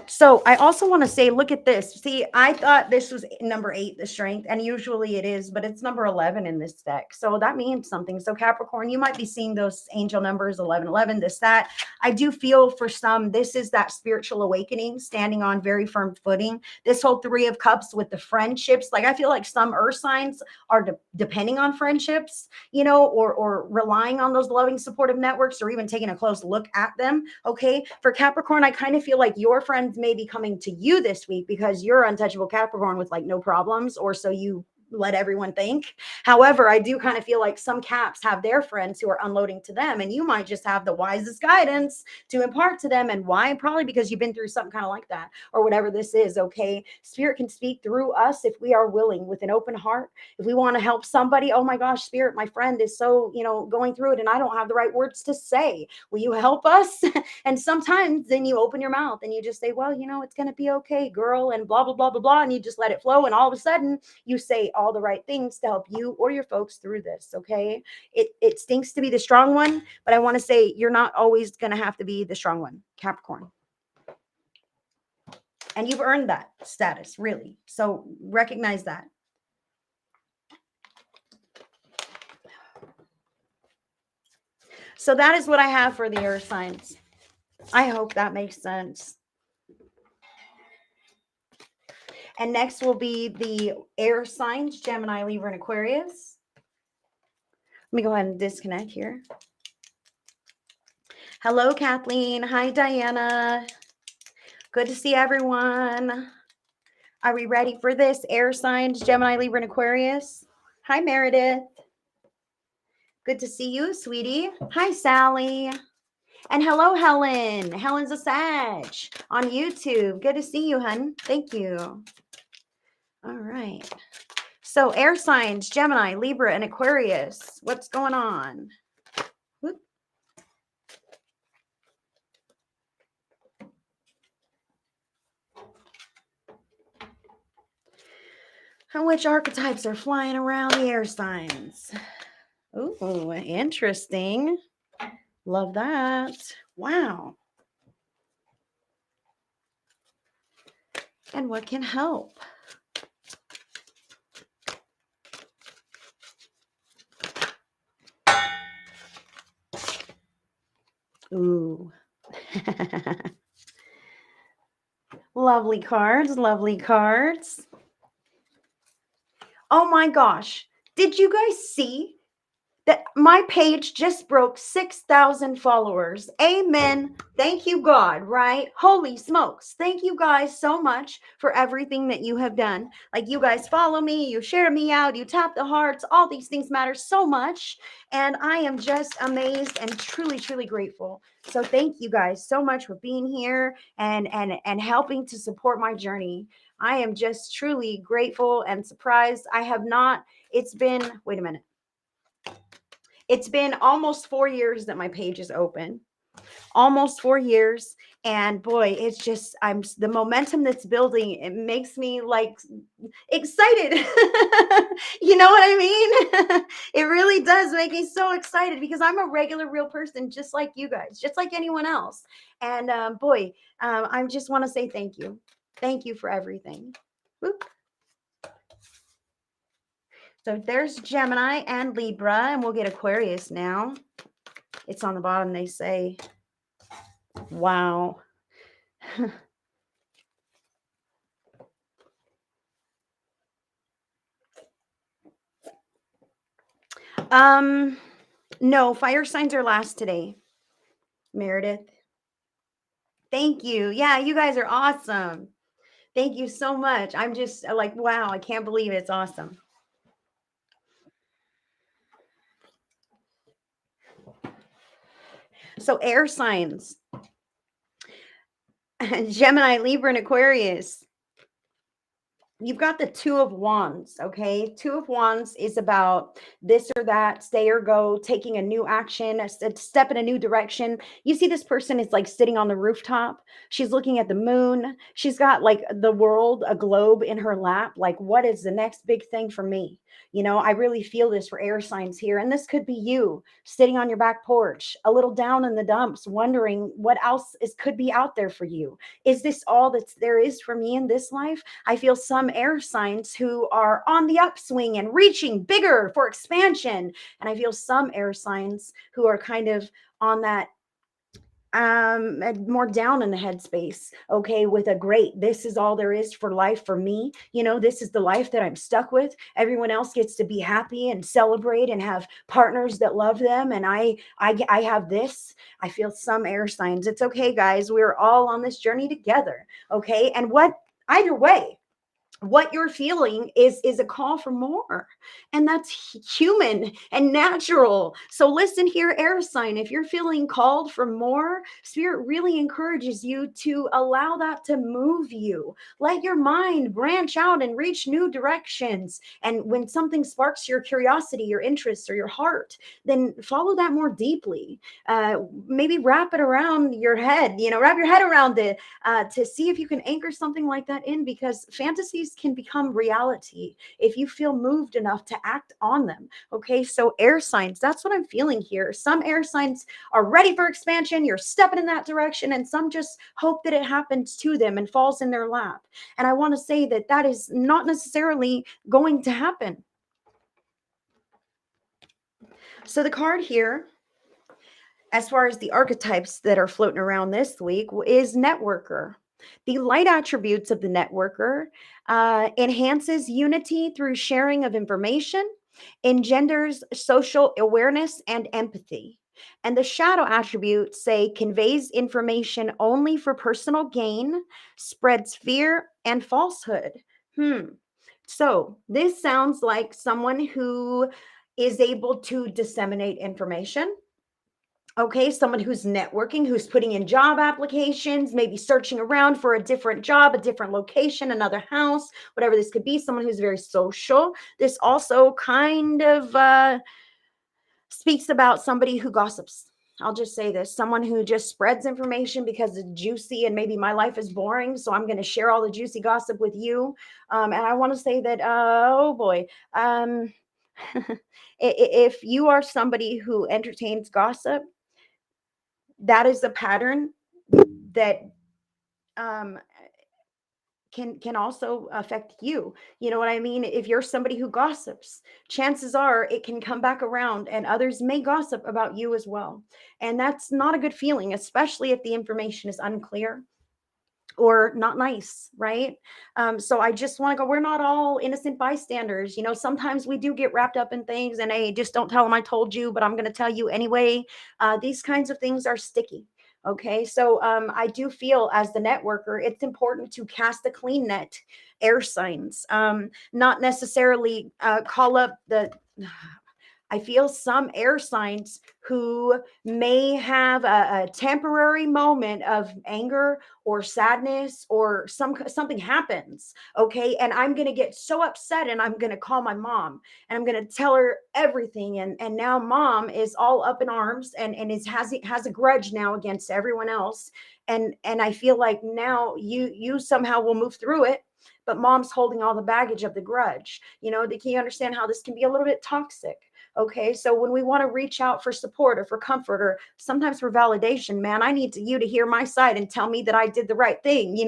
So I also want to say, look at this. See, I thought this was number 8, the strength, and usually it is, but it's number 11 in this deck. So that means something. So Capricorn, you might be seeing those angel numbers 11, 11, this, that. I do feel for some, this is that spiritual awakening, standing on very firm footing. This whole Three of Cups with the friendships, like I feel like some earth signs are depending on friendships, or relying on those loving supportive networks, or even taking a close look at them. Okay, for Capricorn, I kind of feel like your friends may be coming to you this week because you're untouchable Capricorn with like no problems, or so you let everyone think. However, I do kind of feel like some Caps have their friends who are unloading to them, and you might just have the wisest guidance to impart to them. And why? Probably because you've been through something kind of like that, or whatever this is. Okay, Spirit can speak through us if we are willing, with an open heart. If we want to help somebody, oh my gosh, Spirit, my friend is so going through it and I don't have the right words to say, will you help us? And sometimes then you open your mouth and you just say, well, it's going to be okay, girl, and blah blah blah blah blah, and you just let it flow, and all of a sudden you say all the right things to help you or your folks through this. Okay, it stinks to be the strong one, but I want to say you're not always going to have to be the strong one, Capricorn, and you've earned that status, really, so recognize that. So that is what I have for the earth signs. I hope that makes sense. And next will be the air signs, Gemini, Libra, and Aquarius. Let me go ahead and disconnect here. Hello, Kathleen. Hi, Diana. Good to see everyone. Are we ready for this? Air signs, Gemini, Libra, and Aquarius. Hi, Meredith. Good to see you, sweetie. Hi, Sally. And hello, Helen. Helen's a Sag on YouTube. Good to see you, hun. Thank you. All right. So air signs, Gemini, Libra, and Aquarius. What's going on? Whoop. Which archetypes are flying around the air signs? Ooh, interesting. Love that. Wow. And what can help? Ooh. Lovely cards, lovely cards. Oh my gosh. Did you guys see that my page just broke 6,000 followers. Amen. Thank you, God, right? Holy smokes. Thank you guys so much for everything that you have done. Like, you guys follow me, you share me out, you tap the hearts. All these things matter so much. And I am just amazed and truly, truly grateful. So thank you guys so much for being here and helping to support my journey. I am just truly grateful and surprised. I have not, it's been, wait a minute. It's been almost 4 years that my page is open. Almost 4 years. And boy, it's just, I'm the momentum that's building. It makes me like excited. You know what I mean? It really does make me so excited because I'm a regular, real person, just like you guys, just like anyone else. And boy, I just want to say thank you. Thank you for everything. Whoop. So there's Gemini and Libra, and we'll get Aquarius now. It's on the bottom. They say, wow. No, fire signs are last today. Meredith. Thank you. Yeah, you guys are awesome. Thank you so much. I'm just like, wow, I can't believe it. It's awesome. So air signs. Gemini, Libra, and Aquarius. You've got the Two of Wands, okay? Two of Wands is about this or that, stay or go, taking a new action, a step in a new direction. You see this person is like sitting on the rooftop. She's looking at the moon. She's got like the world, a globe in her lap. Like, what is the next big thing for me? You know, I really feel this for air signs here. And this could be you sitting on your back porch, a little down in the dumps, wondering what else could be out there for you. Is this all that there is for me in this life? I feel some air signs who are on the upswing and reaching bigger for expansion. And I feel some air signs who are kind of on that more down in the headspace, okay, with a great, this is all there is for life for me. You know, this is the life that I'm stuck with. Everyone else gets to be happy and celebrate and have partners that love them, and I have this. I feel some air signs. It's okay, guys, we're all on this journey together, okay? And what, either way, what you're feeling is a call for more, and that's human and natural. So listen here, air sign, if you're feeling called for more, spirit really encourages you to allow that to move you. Let your mind branch out and reach new directions, and when something sparks your curiosity, your interest, or your heart, then follow that more deeply. Maybe wrap it around your head, you know, wrap your head around it, to see if you can anchor something like that in, because fantasies can become reality if you feel moved enough to act on them. Okay, so air signs, that's what I'm feeling here. Some air signs are ready for expansion, you're stepping in that direction, and some just hope that it happens to them and falls in their lap. And I want to say that that is not necessarily going to happen. So the card here, as far as the archetypes that are floating around this week, is networker. The light attributes of the networker enhances unity through sharing of information, engenders social awareness and empathy. And the shadow attributes say conveys information only for personal gain, spreads fear and falsehood. So this sounds like someone who is able to disseminate information. Okay, someone who's networking, who's putting in job applications, maybe searching around for a different job, a different location, another house, whatever this could be, someone who's very social. This also kind of speaks about somebody who gossips. I'll just say this, someone who just spreads information because it's juicy and maybe my life is boring, so I'm going to share all the juicy gossip with you. And I want to say that, oh boy, if you are somebody who entertains gossip, that is a pattern that um, can also affect you. You know what I mean? If you're somebody who gossips, chances are it can come back around and others may gossip about you as well. And that's not a good feeling, especially if the information is unclear or not nice, right? So I just want to go, we're not all innocent bystanders. Sometimes we do get wrapped up in things, and hey, just don't tell them I told you, but I'm going to tell you anyway. These kinds of things are sticky. Okay, so I do feel as the networker, it's important to cast a clean net, air signs, not necessarily call up the I feel some air signs who may have a temporary moment of anger or sadness, or something happens, okay, and I'm going to get so upset, and I'm going to call my mom, and I'm going to tell her everything, and now mom is all up in arms, and has a grudge now against everyone else, and I feel like now you somehow will move through it, but mom's holding all the baggage of the grudge. Can you understand how this can be a little bit toxic? Okay, so when we want to reach out for support or for comfort or sometimes for validation, man, I need you to hear my side and tell me that I did the right thing.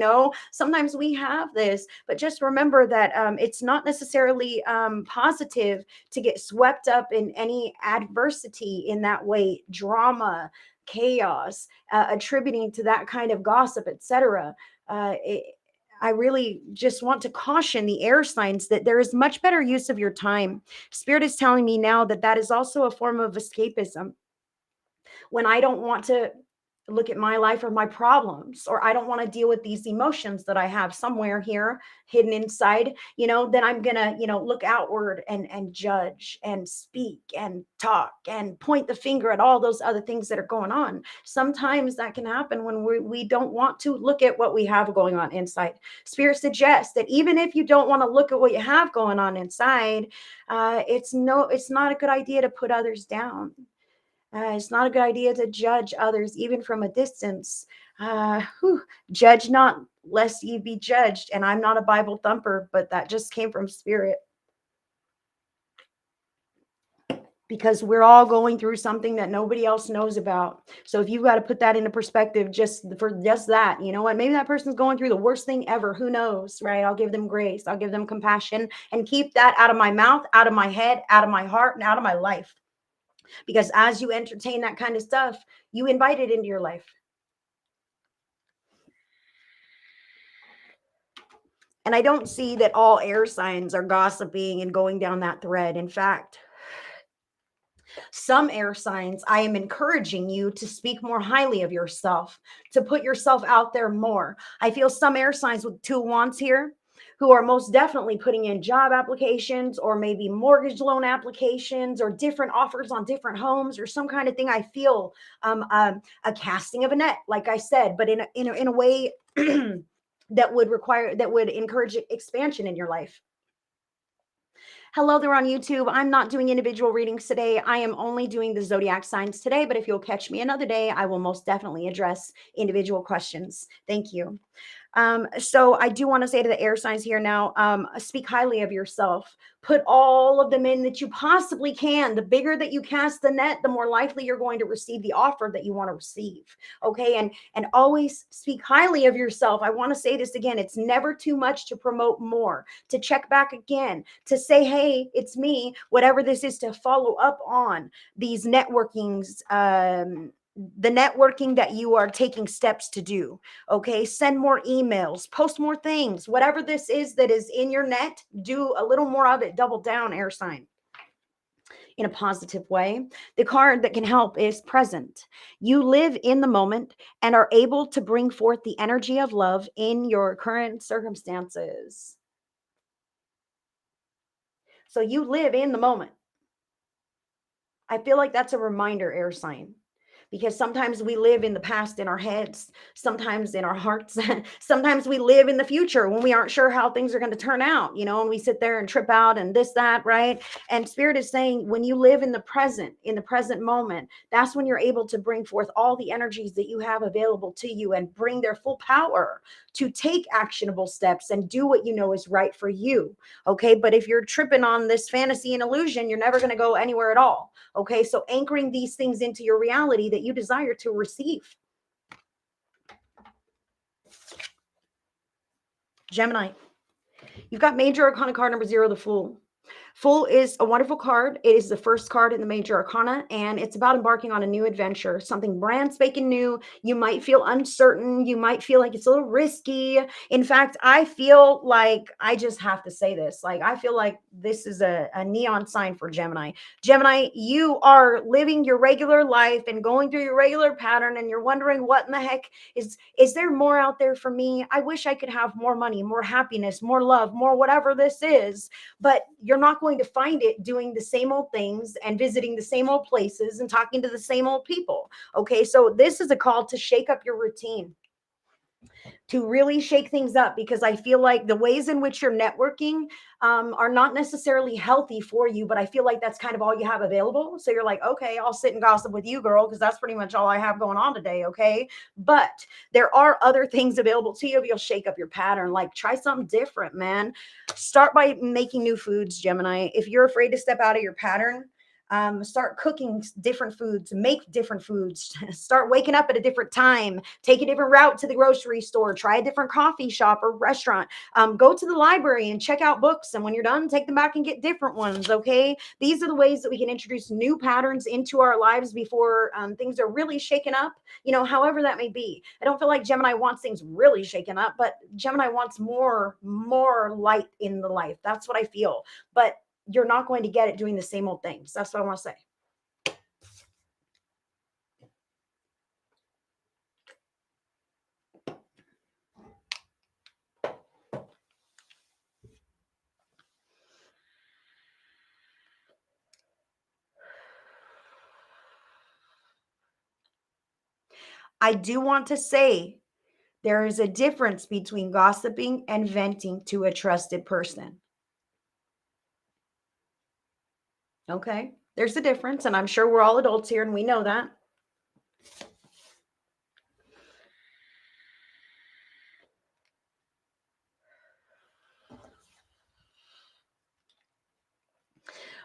Sometimes we have this, but just remember that it's not necessarily positive to get swept up in any adversity in that way, drama, chaos, attributing to that kind of gossip, etc. I really just want to caution the air signs that there is much better use of your time. Spirit is telling me now that that is also a form of escapism. When I don't want to look at my life or my problems, or I don't want to deal with these emotions that I have somewhere here hidden inside, then I'm gonna, look outward and judge and speak and talk and point the finger at all those other things that are going on. Sometimes that can happen when we don't want to look at what we have going on inside. Spirit suggests that even if you don't want to look at what you have going on inside, it's not a good idea to put others down. It's not a good idea to judge others, even from a distance. Judge not, lest ye be judged. And I'm not a Bible thumper, but that just came from Spirit, because we're all going through something that nobody else knows about. So if you've got to put that into perspective, just for just that, you know what? Maybe that person's going through the worst thing ever. Who knows, right? I'll give them grace. I'll give them compassion, and keep that out of my mouth, out of my head, out of my heart, and out of my life. Because as you entertain that kind of stuff, you invite it into your life. And I don't see that all air signs are gossiping and going down that thread. In fact, some air signs, I am encouraging you to speak more highly of yourself, to put yourself out there more. I feel some air signs with two wands here who are most definitely putting in job applications, or maybe mortgage loan applications, or different offers on different homes, or some kind of thing. I feel a casting of a net, like I said, but in a way that would encourage expansion in your life. Hello there on YouTube. I'm not doing individual readings today. I am only doing the zodiac signs today, but if you'll catch me another day, I will most definitely address individual questions. Thank you. So I do want to say to the air signs here now, speak highly of yourself. Put all of them in that you possibly can. The bigger that you cast the net, the more likely you're going to receive the offer that you want to receive. Okay. And always speak highly of yourself. I want to say this again. It's never too much to promote more, to check back again, to say, hey, it's me, whatever this is, to follow up on these networkings, the networking that you are taking steps to do. Okay, send more emails, post more things, whatever this is that is in your net, do a little more of it. Double down, air sign, in a positive way. The card that can help is present. You live in the moment and are able to bring forth the energy of love in your current circumstances. So you live in the moment. I feel like that's a reminder, air sign, because sometimes we live in the past in our heads, sometimes in our hearts, sometimes we live in the future when we aren't sure how things are going to turn out, and we sit there and trip out and this, that, right? And Spirit is saying, when you live in the present moment, that's when you're able to bring forth all the energies that you have available to you and bring their full power to take actionable steps and do what you know is right for you. Okay. But if you're tripping on this fantasy and illusion, you're never going to go anywhere at all. Okay. So anchoring these things into your reality that you desire to receive. Gemini, you've got major arcana card number 0, the Fool. Full is a wonderful card. It is the first card in the major arcana, and it's about embarking on a new adventure, something brand spanking new. You might feel uncertain. You might feel like it's a little risky. In fact, I feel like I just have to say this. Like, I feel like this is a neon sign for Gemini. Gemini, you are living your regular life and going through your regular pattern, and you're wondering what in the heck is there more out there for me? I wish I could have more money, more happiness, more love, more whatever this is, but you're not going to find it doing the same old things and visiting the same old places and talking to the same old people. Okay, so this is a call to shake up your routine, to really shake things up, because I feel like the ways in which you're networking are not necessarily healthy for you, but I feel like that's kind of all you have available. So you're like, okay, I'll sit and gossip with you, girl, because that's pretty much all I have going on today. Okay. But there are other things available to you if you'll shake up your pattern. Like, try something different, man. Start by making new foods, Gemini. If you're afraid to step out of your pattern, start cooking different foods, make different foods, start waking up at a different time, take a different route to the grocery store, try a different coffee shop or restaurant, go to the library and check out books. And when you're done, take them back and get different ones. Okay. These are the ways that we can introduce new patterns into our lives before things are really shaken up, however that may be. I don't feel like Gemini wants things really shaken up, but Gemini wants more light in the life. That's what I feel. But you're not going to get it doing the same old things. That's what I want to say. I do want to say there is a difference between gossiping and venting to a trusted person. Okay. There's a difference. And I'm sure we're all adults here and we know that.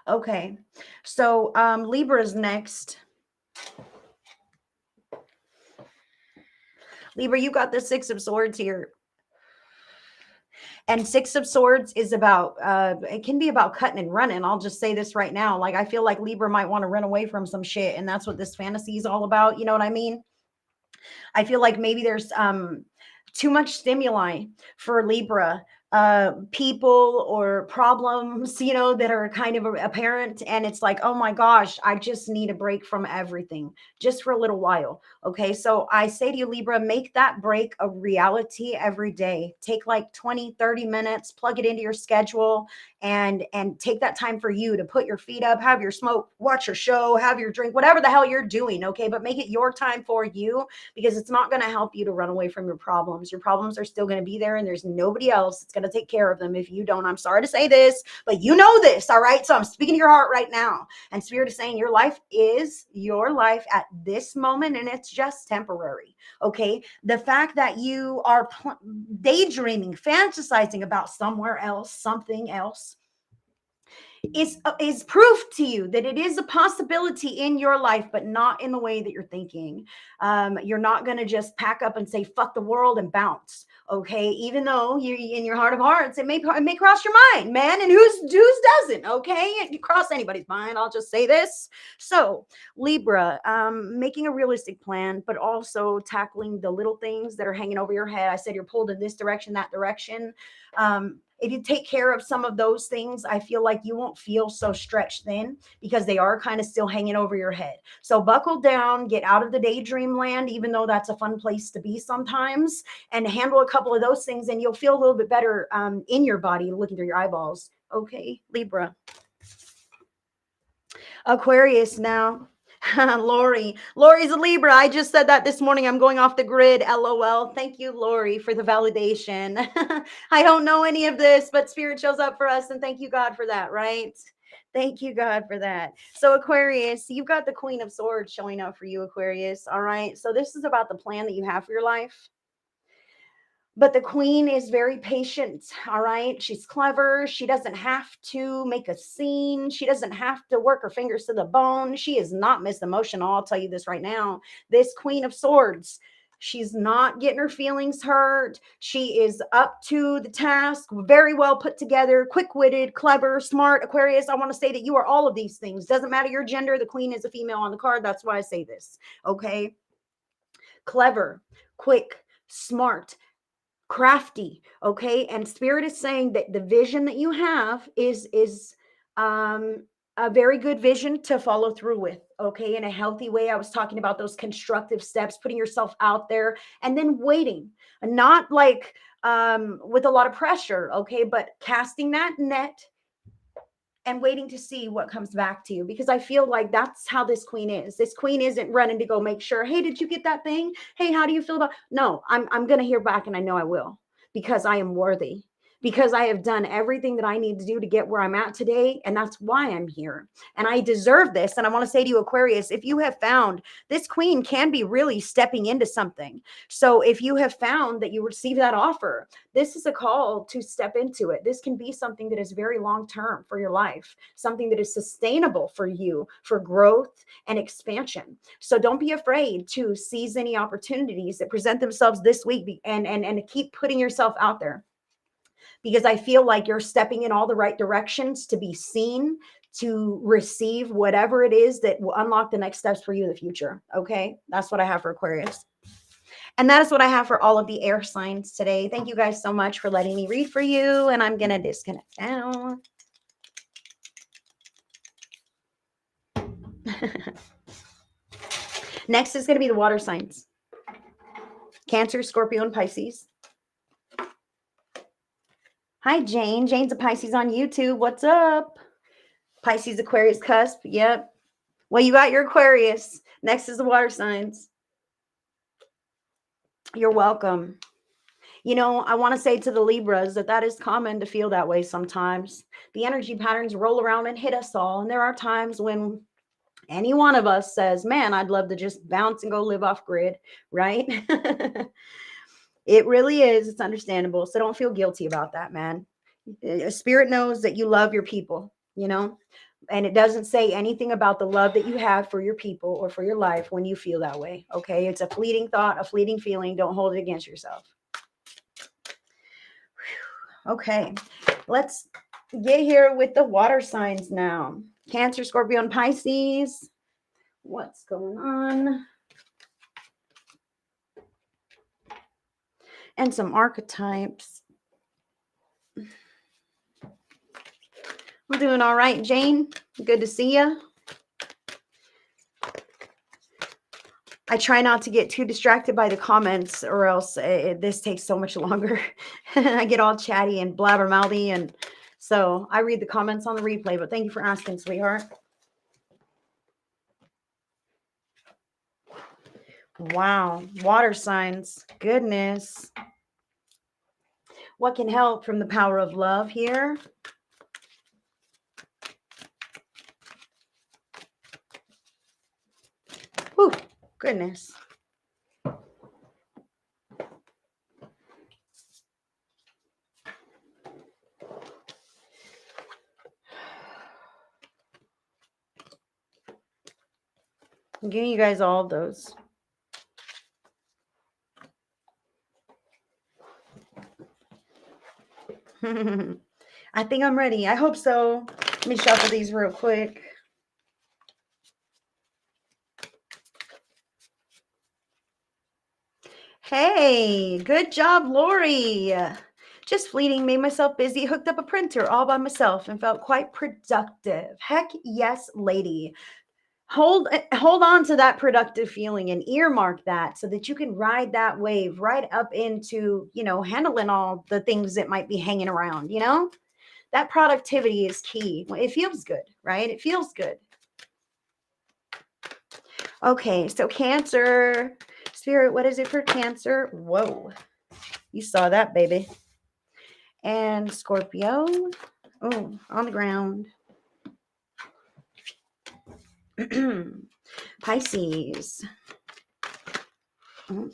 Okay. So Libra's next. Libra, you got the Six of Swords here. And Six of Swords is about, it can be about cutting and running. I'll just say this right now. Like, I feel like Libra might want to run away from some shit. And that's what this fantasy is all about. You know what I mean? I feel like maybe there's too much stimuli for Libra, people or problems, that are kind of apparent. And it's like, oh my gosh, I just need a break from everything just for a little while. Okay. So I say to you, Libra, make that break a reality every day. Take like 20, 30 minutes, plug it into your schedule, and take that time for you to put your feet up, have your smoke, watch your show, have your drink, whatever the hell you're doing. Okay. But make it your time for you, because it's not going to help you to run away from your problems. Your problems are still going to be there, and there's nobody else that's going to take care of them if you don't. I'm sorry to say this, but you know this. All right. So I'm speaking to your heart right now. And Spirit is saying your life is your life at this moment, and it's just temporary. Okay. The fact that you are daydreaming, fantasizing about somewhere else, something else, is proof to you that it is a possibility in your life, but not in the way that you're thinking. You're not going to just pack up and say fuck the world and bounce. Okay, even though you in your heart of hearts it may cross your mind, man, and who's doesn't. Okay, it cross anybody's mind. I'll just say this. So Libra, making a realistic plan, but also tackling the little things that are hanging over your head. I said you're pulled in this direction, that direction. If you take care of some of those things, I feel like you won't feel so stretched thin, because they are kind of still hanging over your head. So buckle down, get out of the daydream land, even though that's a fun place to be sometimes, and handle a couple of those things, and you'll feel a little bit better in your body looking through your eyeballs. Okay, Libra. Aquarius now. Lori's a Libra. I just said that this morning. I'm going off the grid. LOL. Thank you, Lori, for the validation. I don't know any of this, but Spirit shows up for us, and thank you, God, for that, right? Thank you, God, for that. So Aquarius, you've got the Queen of Swords showing up for you, Aquarius. All right. So this is about the plan that you have for your life. But the queen is very patient. All right. She's clever. She doesn't have to make a scene. She doesn't have to work her fingers to the bone. She is not Miss Emotional. I'll tell you this right now. This Queen of Swords, She's not getting her feelings hurt. She is up to the task, very well put together, quick-witted, clever, smart. Aquarius, I want to say that you are all of these things. Doesn't matter your gender. The queen is a female on the card. That's why I say this. Okay. Clever, quick, smart, crafty. Okay. And spirit is saying that the vision that you have is a very good vision to follow through with. Okay. In a healthy way. I was talking about those constructive steps, putting yourself out there and then waiting, not like with a lot of pressure. Okay. But casting that net and waiting to see what comes back to you, because I feel like that's how this queen is. This queen isn't running to go make sure, hey, did you get that thing? Hey, how do you feel about? No, I'm going to hear back, and I know I will, because I am worthy, because I have done everything that I need to do to get where I'm at today, and that's why I'm here. And I deserve this. And I want to say to you, Aquarius, if you have found this queen can be really stepping into something. So if you have found that you receive that offer, this is a call to step into it. This can be something that is very long term for your life, something that is sustainable for you, for growth and expansion. So don't be afraid to seize any opportunities that present themselves this week, and keep putting yourself out there, because I feel like you're stepping in all the right directions to be seen, to receive whatever it is that will unlock the next steps for you in the future. Okay. That's what I have for Aquarius. And that is what I have for all of the air signs today. Thank you guys so much for letting me read for you. And I'm going to disconnect now. Next is going to be the water signs. Cancer, Scorpio, and Pisces. Hi, Jane. Jane's a Pisces on YouTube. What's up? Pisces, Aquarius cusp. Yep. Well, you got your Aquarius. Next is the water signs. You're welcome. You know, I want to say to the Libras that is common to feel that way sometimes. The energy patterns roll around and hit us all. And there are times when any one of us says, man, I'd love to just bounce and go live off grid, right? It really is. It's understandable. So don't feel guilty about that, man. Spirit knows that you love your people, you know, and it doesn't say anything about the love that you have for your people or for your life when you feel that way. Okay. It's a fleeting thought, a fleeting feeling. Don't hold it against yourself. Okay. Let's get here with the water signs now. Cancer, Scorpio, and Pisces. What's going on? And some archetypes. I'm doing all right, Jane. Good to see you. I try not to get too distracted by the comments, or else this takes so much longer. I get all chatty and blabbermouthy, and so I read the comments on the replay. But thank you for asking, sweetheart. Wow, water signs. Goodness. What can help from the power of love here? Whew, goodness. I'm giving you guys all of those. I think I'm ready. I hope so. Let me shuffle these real quick. Hey, good job, Lori. Just fleeting, made myself busy, hooked up a printer all by myself and felt quite productive. Heck yes, lady. Hold on to that productive feeling and earmark that so that you can ride that wave right up into, you know, handling all the things that might be hanging around, you know? That productivity is key. It feels good, right? It feels good. Okay, so Cancer. Spirit, what is it for Cancer? Whoa. You saw that, baby. And Scorpio. Oh, on the ground. Pisces. Oh.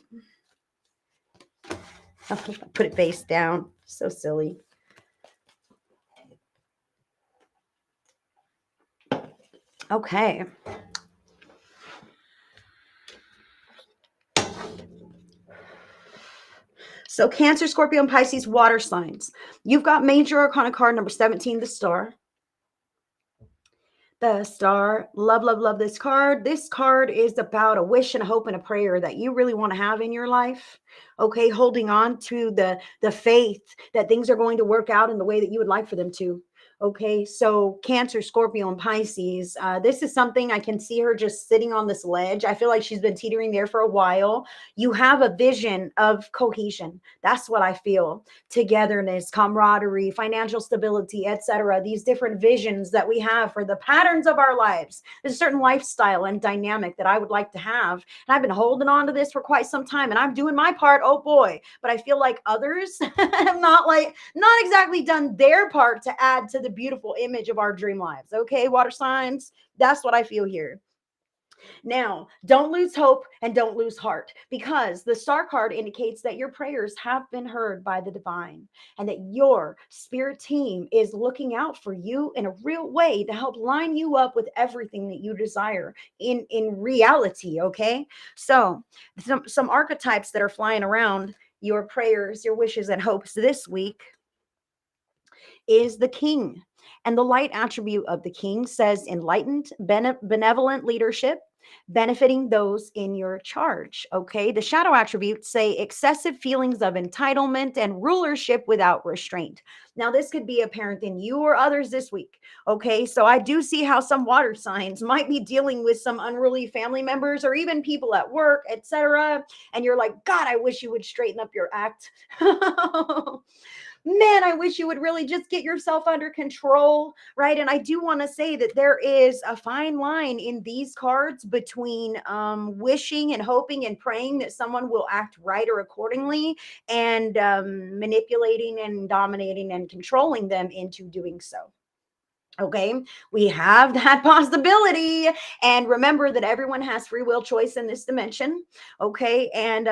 Put it face down. So silly. Okay. So Cancer, Scorpio, and Pisces, water signs. You've got major arcana card number 17, the star. The star. Love, love, love this card. This card is about a wish and a hope and a prayer that you really want to have in your life. Okay, holding on to the faith that things are going to work out in the way that you would like for them to. Okay, so Cancer, Scorpio, and Pisces. This is something I can see her just sitting on this ledge. I feel like she's been teetering there for a while. You have a vision of cohesion. That's what I feel. Togetherness, camaraderie, financial stability, etc. These different visions that we have for the patterns of our lives. There's a certain lifestyle and dynamic that I would like to have. And I've been holding on to this for quite some time and I'm doing my part. Oh boy. But I feel like others have not exactly done their part to add to the beautiful image of our dream lives. Okay, water signs. That's what I feel here. Now, don't lose hope and don't lose heart because the star card indicates that your prayers have been heard by the divine and that your spirit team is looking out for you in a real way to help line you up with everything that you desire in reality, okay? So, some archetypes that are flying around your prayers, your wishes and hopes this week is the king. And the light attribute of the king says enlightened, benevolent leadership, benefiting those in your charge. Okay. The shadow attributes say excessive feelings of entitlement and rulership without restraint. Now, this could be apparent in you or others this week. Okay. So I do see how some water signs might be dealing with some unruly family members or even people at work, etc. And you're like, God, I wish you would straighten up your act. Man, I wish you would really just get yourself under control, right? And I do want to say that there is a fine line in these cards between wishing and hoping and praying that someone will act right or accordingly and manipulating and dominating and controlling them into doing so. Okay, we have that possibility. And remember that everyone has free will choice in this dimension. Okay, and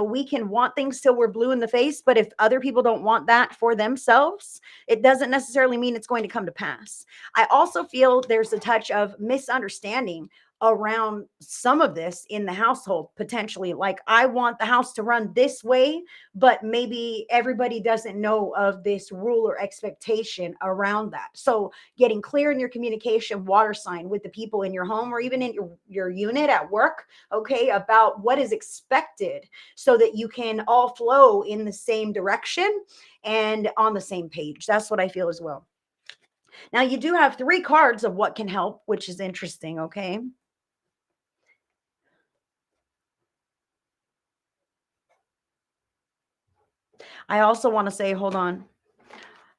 we can want things till we're blue in the face, but if other people don't want that for themselves, it doesn't necessarily mean it's going to come to pass. I also feel there's a touch of misunderstanding around some of this in the household potentially. Like, I want the house to run this way, but maybe everybody doesn't know of this rule or expectation around that. So getting clear in your communication, water sign, with the people in your home or even in your unit at work, okay, about what is expected so that you can all flow in the same direction and on the same page. That's what I feel as well. Now, you do have three cards of what can help, which is interesting, okay? I also want to say, hold on.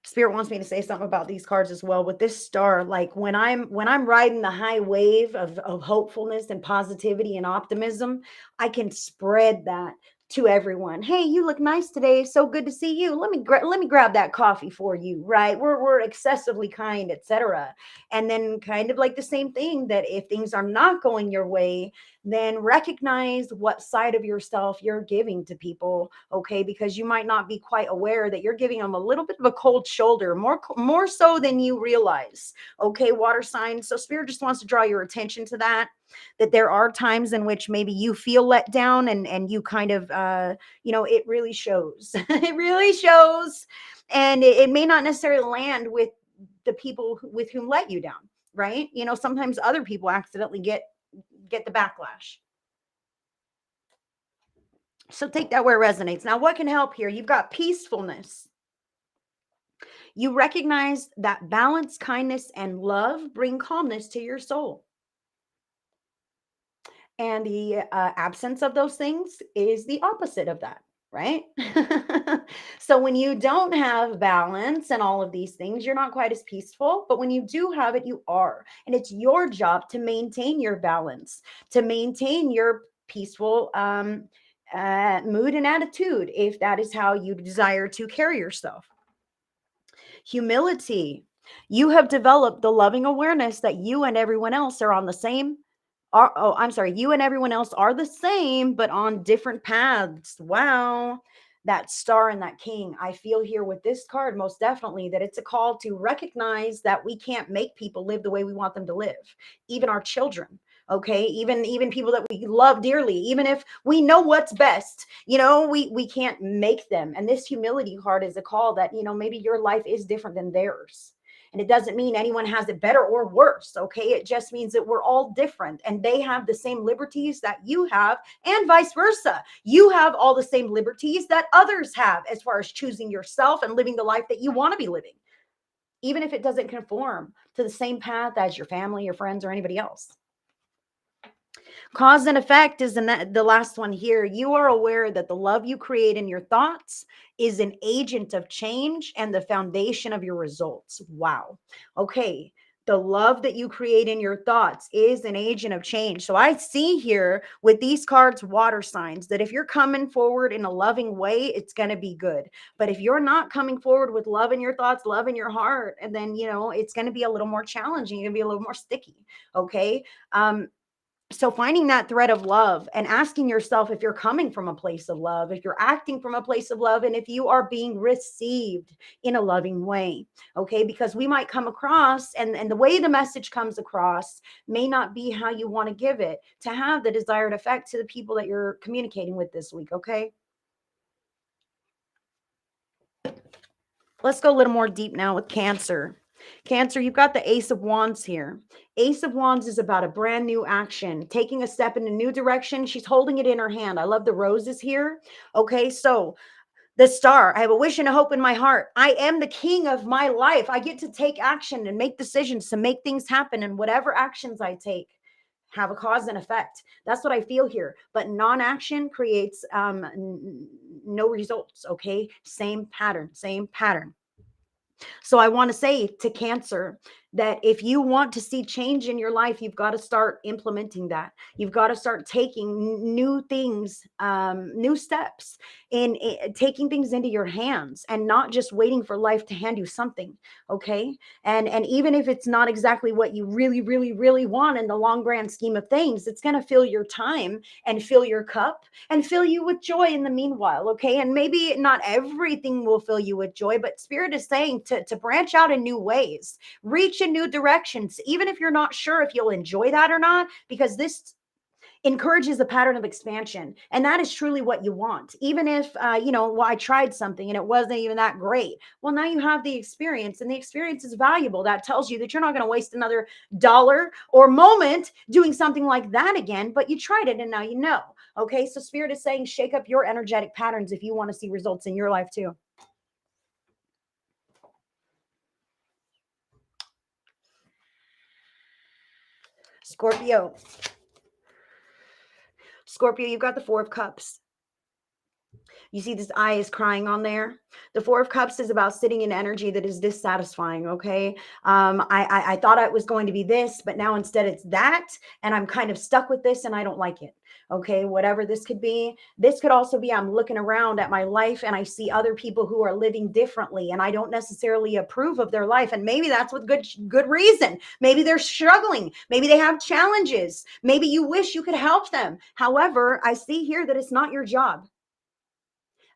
Spirit wants me to say something about these cards as well. With this star, like when I'm riding the high wave of hopefulness and positivity and optimism, I can spread that to everyone. Hey, you look nice today. So good to see you. Let me grab that coffee for you. Right? We're excessively kind, etc. And then kind of like the same thing, that if things are not going your way, then recognize what side of yourself you're giving to people, okay? Because you might not be quite aware that you're giving them a little bit of a cold shoulder, more so than you realize, okay, water signs. So Spirit just wants to draw your attention to that there are times in which maybe you feel let down and you kind of it really shows. It really shows. And it may not necessarily land with the people with whom let you down, right? Sometimes other people accidentally get the backlash. So take that where it resonates. Now, what can help here? You've got peacefulness. You recognize that balance, kindness, and love bring calmness to your soul. And the absence of those things is the opposite of that, right? So when you don't have balance and all of these things, you're not quite as peaceful. But when you do have it, you are. And it's your job to maintain your balance, to maintain your peaceful mood and attitude, if that is how you desire to carry yourself. Humility. You have developed the loving awareness that you and everyone else are on the same I'm sorry, you and everyone else are the same, but on different paths. Wow. That star and that king. I feel here with this card, most definitely, that it's a call to recognize that we can't make people live the way we want them to live, even our children. Okay, even people that we love dearly, even if we know what's best, we can't make them. And this humility card is a call that, maybe your life is different than theirs. And it doesn't mean anyone has it better or worse. Okay, it just means that we're all different, and they have the same liberties that you have, and vice versa. You have all the same liberties that others have as far as choosing yourself and living the life that you want to be living, even if it doesn't conform to the same path as your family, your friends, or anybody else. Cause and effect is the last one here. You are aware that the love you create in your thoughts is an agent of change and the foundation of your results. Wow. Okay. The love that you create in your thoughts is an agent of change. So I see here with these cards, water signs, that if you're coming forward in a loving way, it's going to be good. But if you're not coming forward with love in your thoughts, love in your heart, and then, it's going to be a little more challenging. You're going to be a little more sticky. Okay. So finding that thread of love and asking yourself if you're coming from a place of love, if you're acting from a place of love, and if you are being received in a loving way. Okay, because we might come across, and the way the message comes across may not be how you want to give it to have the desired effect to the people that you're communicating with this week. Okay, let's go a little more deep now with Cancer. Cancer, you've got the Ace of Wands here. Ace of Wands is about a brand new action, taking a step in a new direction. She's holding it in her hand. I love the roses here. Okay, so the Star, I have a wish and a hope in my heart. I am the king of my life. I get to take action and make decisions to make things happen. And whatever actions I take have a cause and effect. That's what I feel here. But non-action creates no results. Okay, same pattern, same pattern. So I want to say to Cancer that if you want to see change in your life, you've got to start implementing that. You've got to start taking new things, new steps in taking things into your hands and not just waiting for life to hand you something. Okay. And even if it's not exactly what you really, really, really want in the long grand scheme of things, it's going to fill your time and fill your cup and fill you with joy in the meanwhile. Okay. And maybe not everything will fill you with joy, but Spirit is saying to branch out in new ways, reach in new directions, even if you're not sure if you'll enjoy that or not, because this encourages a pattern of expansion. And that is truly what you want. Even if, well, I tried something and it wasn't even that great. Well, now you have the experience, and the experience is valuable. That tells you that you're not going to waste another dollar or moment doing something like that again, but you tried it and now you know. Okay. So Spirit is saying, shake up your energetic patterns if you want to see results in your life too. Scorpio. Scorpio, you've got the Four of Cups. You see this eye is crying on there. The Four of Cups is about sitting in energy that is dissatisfying. Okay. I thought it was going to be this, but now instead it's that. And I'm kind of stuck with this and I don't like it. Okay. Whatever this could be. This could also be I'm looking around at my life and I see other people who are living differently and I don't necessarily approve of their life. And maybe that's with good reason. Maybe they're struggling. Maybe they have challenges. Maybe you wish you could help them. However, I see here that it's not your job.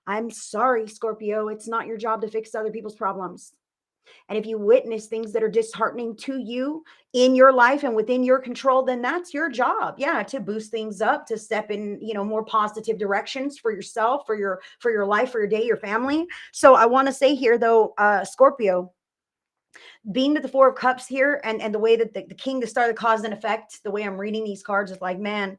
I'm sorry, Scorpio, it's not your job to fix other people's problems. And if you witness things that are disheartening to you in your life and within your control, then that's your job. Yeah, to boost things up, to step in, more positive directions for yourself, for your life, for your day, your family. So I want to say here though, Scorpio, being to the Four of Cups here, and the way that the king, the star, the cause and effect, the way I'm reading these cards is like, man,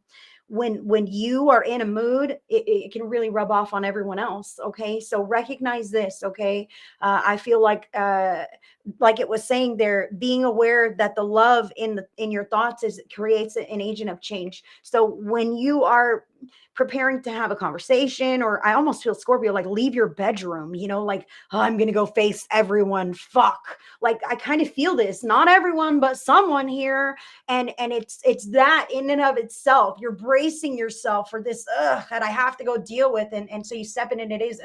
when you are in a mood, it can really rub off on everyone else. Okay, so recognize this. Okay, I feel like it was saying there, being aware that the love in your thoughts creates an agent of change. So when you are preparing to have a conversation, or I almost feel, Scorpio, like leave your bedroom, like, oh, I'm gonna go face everyone, fuck, like I kind of feel this, not everyone but someone here. And it's that in and of itself, you're bracing yourself for this that I have to go deal with, and so you step in and it is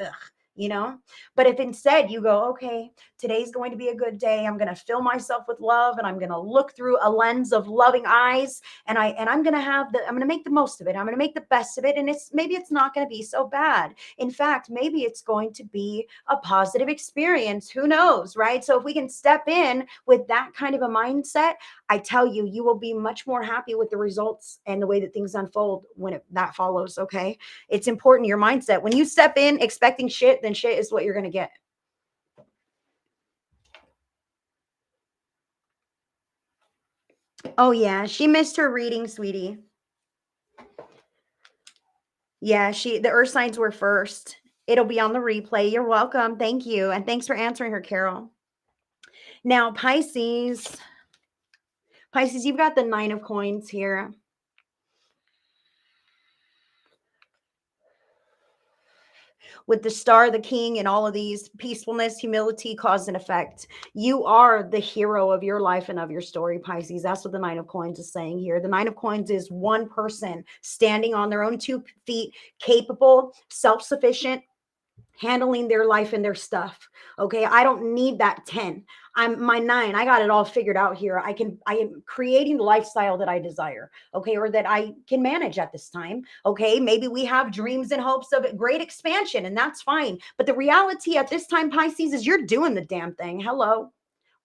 you know? But if instead you go, okay, today's going to be a good day. I'm going to fill myself with love and I'm going to look through a lens of loving eyes and I'm going to I'm going to make the most of it. I'm going to make the best of it and maybe it's not going to be so bad. In fact, maybe it's going to be a positive experience. Who knows, right? So if we can step in with that kind of a mindset, I tell you, you will be much more happy with the results and the way that things unfold when that follows, okay? It's important, your mindset. When you step in expecting shit, then shit is what you're going to get. Oh, yeah. She missed her reading, sweetie. Yeah, the earth signs were first. It'll be on the replay. You're welcome. Thank you. And thanks for answering her, Carol. Now, Pisces, you've got the 9 of coins here. With the star, the king, and all of these, peacefulness, humility, cause and effect. You are the hero of your life and of your story, Pisces. That's what the 9 of coins is saying here. The 9 of coins is one person standing on their own 2 feet, capable, self-sufficient, handling their life and their stuff. Okay. I don't need that 10. I'm my 9. I got it all figured out here. I am creating the lifestyle that I desire. Okay. Or that I can manage at this time. Okay. Maybe we have dreams and hopes of great expansion and that's fine. But the reality at this time, Pisces, is you're doing the damn thing. Hello.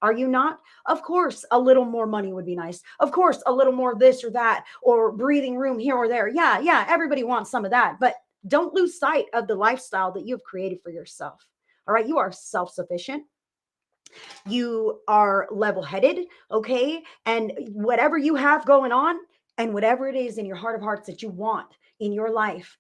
Are you not? Of course, a little more money would be nice. Of course, a little more this or that, or breathing room here or there. Yeah, everybody wants some of that. But don't lose sight of the lifestyle that you've created for yourself. All right. You are self sufficient. You are level headed. Okay. And whatever you have going on and whatever it is in your heart of hearts that you want in your life,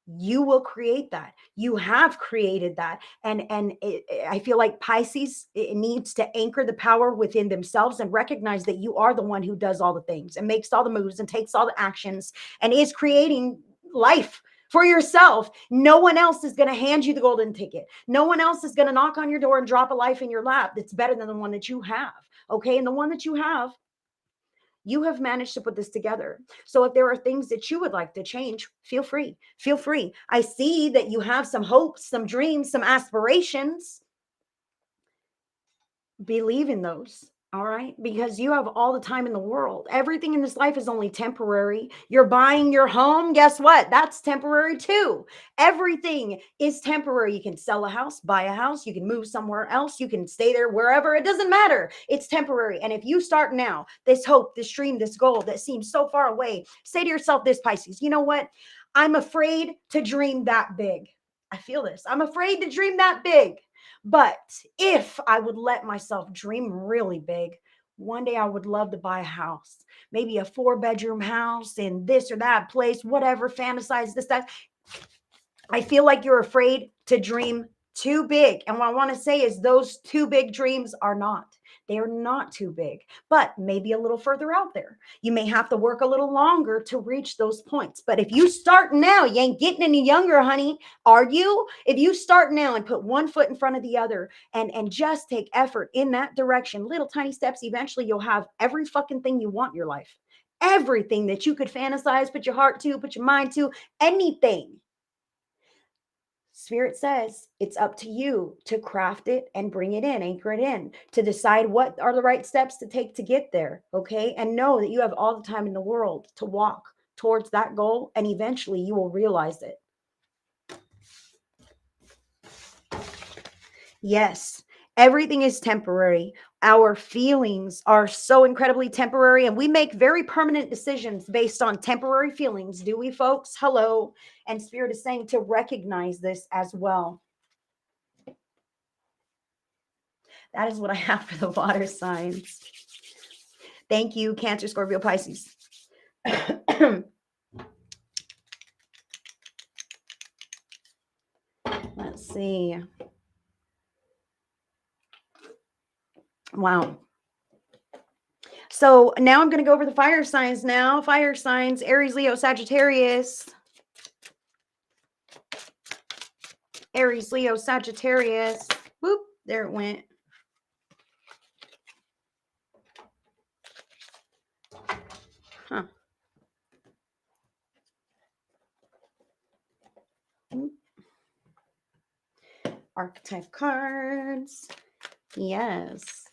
you will create that. You have created that. I feel like Pisces, it needs to anchor the power within themselves and recognize that you are the one who does all the things and makes all the moves and takes all the actions and is creating life for yourself. No one else is going to hand you the golden ticket. No one else is going to knock on your door and drop a life in your lap that's better than the one that you have. Okay. And the one that you have managed to put this together. So if there are things that you would like to change, feel free. Feel free. I see that you have some hopes, some dreams, some aspirations. Believe in those. All right. Because you have all the time in the world. Everything in this life is only temporary. You're buying your home. Guess what? That's temporary too. Everything is temporary. You can sell a house, buy a house. You can move somewhere else. You can stay there wherever. It doesn't matter. It's temporary. And if you start now, this hope, this dream, this goal that seems so far away, say to yourself this, Pisces, you know what? I'm afraid to dream that big. I feel this. I'm afraid to dream that big. But if I would let myself dream really big, one day I would love to buy a house, maybe a 4-bedroom house in this or that place, whatever, fantasize this, that. I feel like you're afraid to dream too big. And what I want to say is those too big dreams are not. They are not too big, but maybe a little further out there. You may have to work a little longer to reach those points. But if you start now, you ain't getting any younger, honey. Are you? If you start now and put one foot in front of the other and just take effort in that direction, little tiny steps, eventually you'll have every fucking thing you want in your life. Everything that you could fantasize, put your heart to, put your mind to, anything. Spirit says it's up to you to craft it and bring it in, anchor it in, to decide what are the right steps to take to get there. Okay. And know that you have all the time in the world to walk towards that goal. And eventually you will realize it. Yes. Everything is temporary. Our feelings are so incredibly temporary, and we make very permanent decisions based on temporary feelings. Do we, folks? Hello. And Spirit is saying to recognize this as well. That is what I have for the water signs. Thank you, Cancer, Scorpio, Pisces. Let's see. Wow. So now I'm going to go over the fire signs now. Fire signs, Aries, Leo, Sagittarius. Aries, Leo, Sagittarius. Whoop, there it went. Huh. archetype cards. Yes.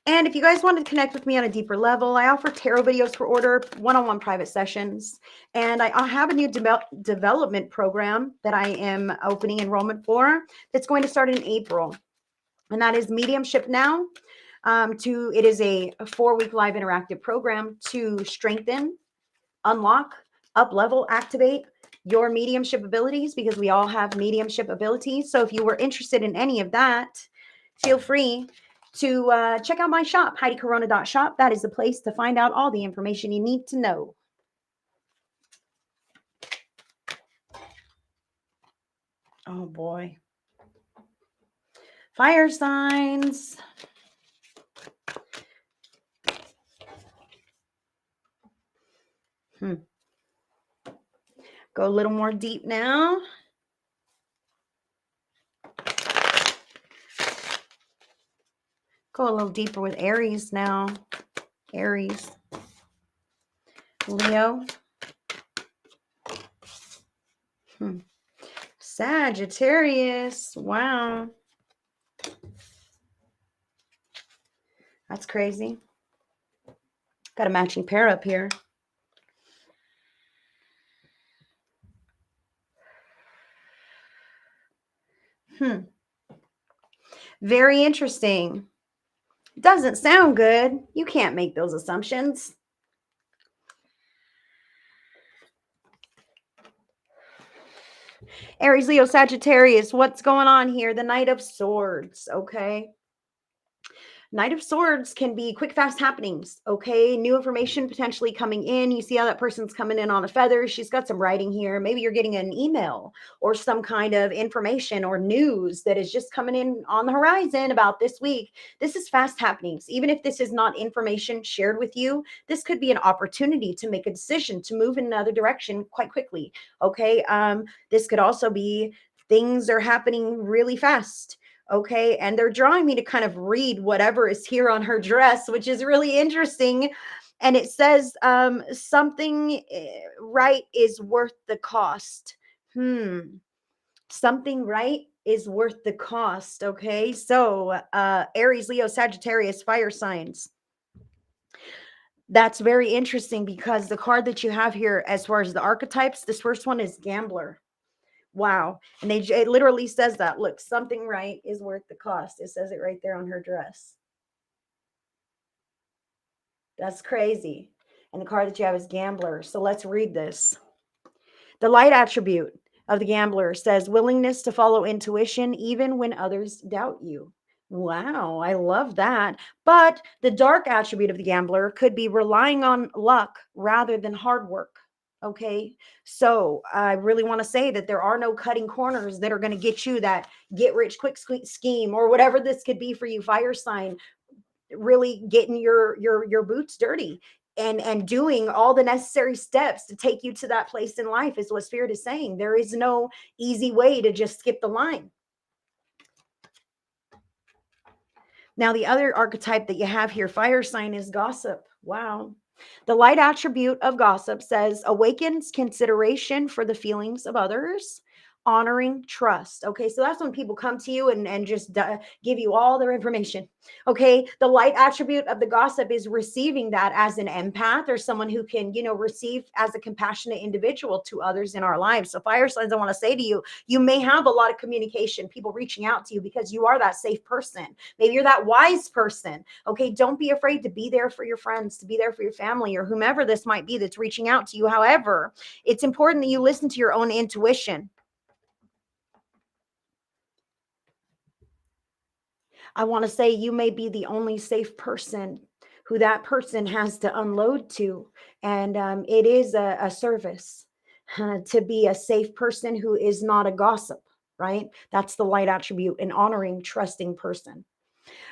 And if you guys want to connect with me on a deeper level, I offer tarot videos for order, one-on-one private sessions. And I have a new development program that I am opening enrollment for that's going to start in April. And that is Mediumship Now. It is a 4-week live interactive program to strengthen, unlock, up level, activate your mediumship abilities, because we all have mediumship abilities. So if you were interested in any of that, feel free to check out my shop, HeidiCorona.shop. That is the place to find out all the information you need to know. Oh boy. Fire signs. Go a little more deep now. Go a little deeper with Aries now. Aries. Leo. Sagittarius. Wow. That's crazy. Got a matching pair up here. Very interesting. Doesn't sound good. You can't make those assumptions. Aries, Leo, Sagittarius, what's going on here? The Knight of Swords, okay? Knight of Swords can be quick, fast happenings, okay? New information potentially coming in. You see how that person's coming in on a feather. She's got some writing here. Maybe you're getting an email or some kind of information or news that is just coming in on the horizon about this week. This is fast happenings. Even if this is not information shared with you, this could be an opportunity to make a decision to move in another direction quite quickly, okay? This could also be things are happening really fast. Okay. And they're drawing me to kind of read whatever is here on her dress, which is really interesting. And it says something right is worth the cost. Something right is worth the cost. Okay. So Aries, Leo, Sagittarius, fire signs. That's very interesting because the card that you have here, as far as the archetypes, this first one is gambler. Wow. And it literally says that. Look, something right is worth the cost. It says it right there on her dress. That's crazy. And the card that you have is gambler. So let's read this. The light attribute of the gambler says willingness to follow intuition even when others doubt you. Wow, I love that. But the dark attribute of the gambler could be relying on luck rather than hard work. Okay, so I really want to say that there are no cutting corners that are going to get you that get rich quick scheme or whatever this could be for you, fire sign. Really getting your boots dirty and doing all the necessary steps to take you to that place in life is what Spirit is saying. There is no easy way to just skip the line. Now, the other archetype that you have here, fire sign, is gossip. Wow. The light attribute of gossip says awakens consideration for the feelings of others, honoring trust. Okay, so that's when people come to you and just give you all their information. Okay, the light attribute of the gossip is receiving that as an empath or someone who can, receive as a compassionate individual to others in our lives. So fire signs, I want to say to you, you may have a lot of communication, people reaching out to you because you are that safe person. Maybe you're that wise person. Okay, don't be afraid to be there for your friends, to be there for your family or whomever this might be that's reaching out to you. However, it's important that you listen to your own intuition. I want to say you may be the only safe person who that person has to unload to. And it is a service to be a safe person who is not a gossip, right? That's the light attribute, an honoring, trusting person.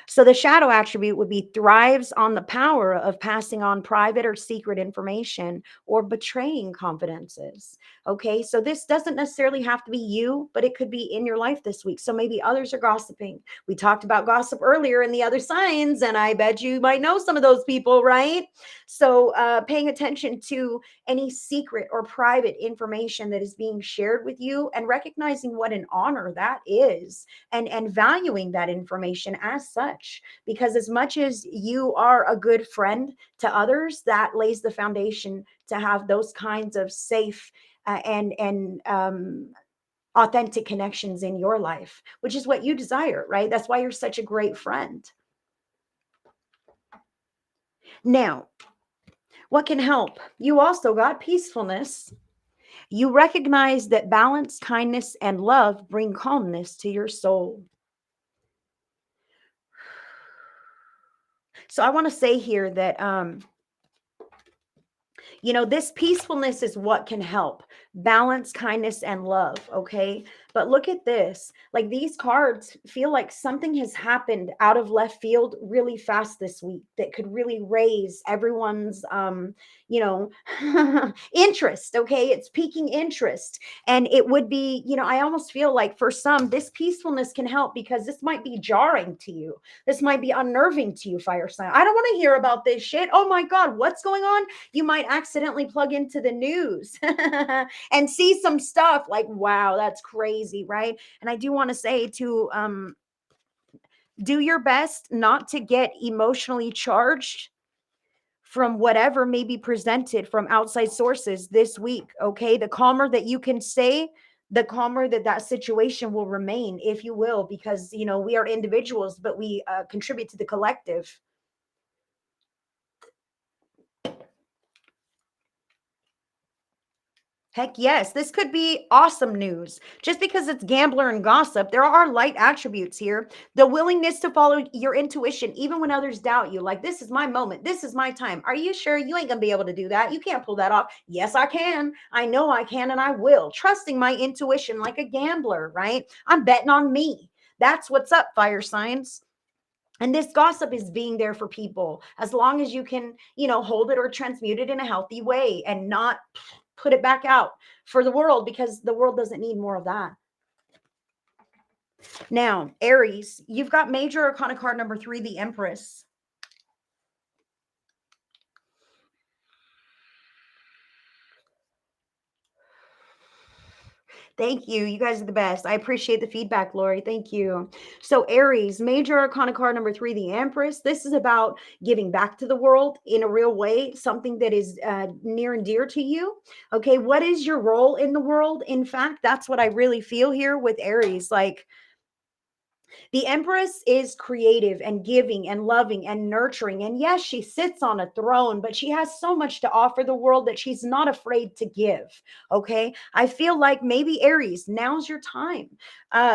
So the shadow attribute would be thrives on the power of passing on private or secret information or betraying confidences. Okay, so this doesn't necessarily have to be you, but it could be in your life this week. So maybe others are gossiping. We talked about gossip earlier in the other signs, and I bet you might know some of those people, right? So paying attention to any secret or private information that is being shared with you and recognizing what an honor that is, and valuing that information as such, because as much as you are a good friend to others, that lays the foundation to have those kinds of safe and authentic connections in your life, which is what you desire, right? That's why you're such a great friend. Now, what can help? You also got peacefulness. You recognize that balance, kindness, and love bring calmness to your soul. So I want to say here that this peacefulness is what can help balance, kindness, and love. Okay. But look at this. Like, these cards feel like something has happened out of left field really fast this week that could really raise everyone's, you know, interest. Okay. It's piquing interest. And it would be, I almost feel like for some, this peacefulness can help because this might be jarring to you. This might be unnerving to you, fire sign. I don't want to hear about this shit. Oh my God, what's going on? You might accidentally plug into the news and see some stuff like, wow, that's crazy, right? And I do want to say to do your best not to get emotionally charged from whatever may be presented from outside sources this week. Okay, the calmer that you can stay, the calmer that situation will remain, if you will, because we are individuals, but we contribute to the collective. Heck yes, this could be awesome news. Just because it's gambler and gossip, there are light attributes here. The willingness to follow your intuition, even when others doubt you. Like, this is my moment. This is my time. Are you sure you ain't going to be able to do that? You can't pull that off. Yes, I can. I know I can, and I will. Trusting my intuition like a gambler, right? I'm betting on me. That's what's up, fire signs. And this gossip is being there for people as long as you can, hold it or transmute it in a healthy way and not put it back out for the world, because the world doesn't need more of that. Now, Aries, you've got major arcana card number 3, the Empress. Thank you. You guys are the best. I appreciate the feedback, Lori. Thank you. So, Aries, major arcana card number 3, the Empress. This is about giving back to the world in a real way, something that is near and dear to you. Okay. What is your role in the world? In fact, that's what I really feel here with Aries. Like, the Empress is creative and giving and loving and nurturing. And yes, she sits on a throne, but she has so much to offer the world that she's not afraid to give. Okay. I feel like maybe Aries, now's your time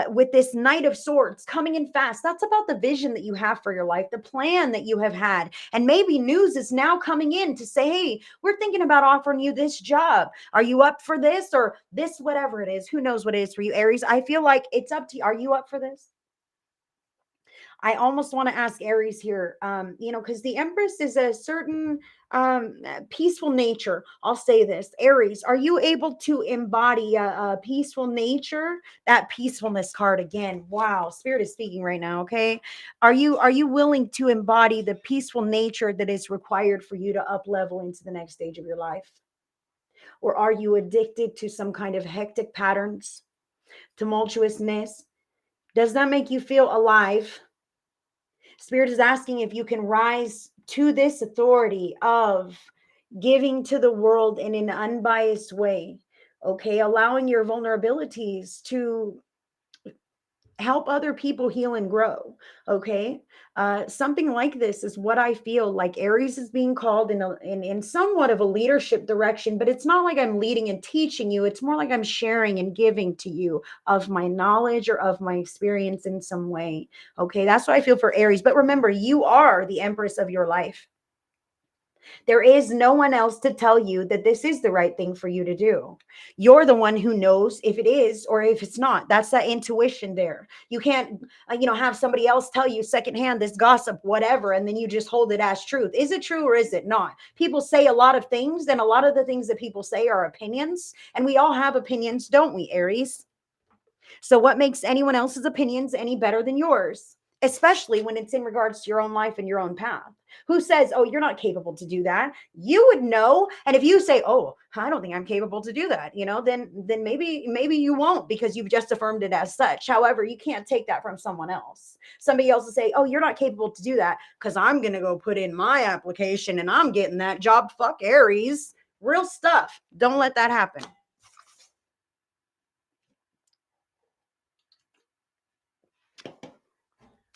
with this Knight of Swords coming in fast. That's about the vision that you have for your life, the plan that you have had. And maybe news is now coming in to say, hey, we're thinking about offering you this job. Are you up for this or this, whatever it is? Who knows what it is for you, Aries? I feel like it's up to you. Are you up for this? I almost want to ask Aries here, because the Empress is a certain peaceful nature. I'll say this, Aries, are you able to embody a peaceful nature? That peacefulness card again. Wow, Spirit is speaking right now. Okay, are you willing to embody the peaceful nature that is required for you to up level into the next stage of your life? Or are you addicted to some kind of hectic patterns, tumultuousness? Does that make you feel alive? Spirit is asking if you can rise to this authority of giving to the world in an unbiased way. Okay, allowing your vulnerabilities to help other people heal and grow. Okay, something like this is what I feel like Aries is being called in somewhat of a leadership direction, but it's not like I'm leading and teaching you. It's more like I'm sharing and giving to you of my knowledge or of my experience in some way. Okay, that's what I feel for Aries. But remember, you are the Empress of your life. There is no one else to tell you that this is the right thing for you to do. You're the one who knows if it is or if it's not. That's that intuition there. You can't, have somebody else tell you secondhand this gossip, whatever, and then you just hold it as truth. Is it true or is it not? People say a lot of things, and a lot of the things that people say are opinions, and we all have opinions, don't we, Aries? So, what makes anyone else's opinions any better than yours? Especially when it's in regards to your own life and your own path. Who says, oh, you're not capable to do that? You would know. And if you say, oh, I don't think I'm capable to do that, then maybe you won't, because you've just affirmed it as such. However, you can't take that from someone else. Somebody else will say, oh, you're not capable to do that because I'm going to go put in my application and I'm getting that job. Fuck Aries. Real stuff. Don't let that happen.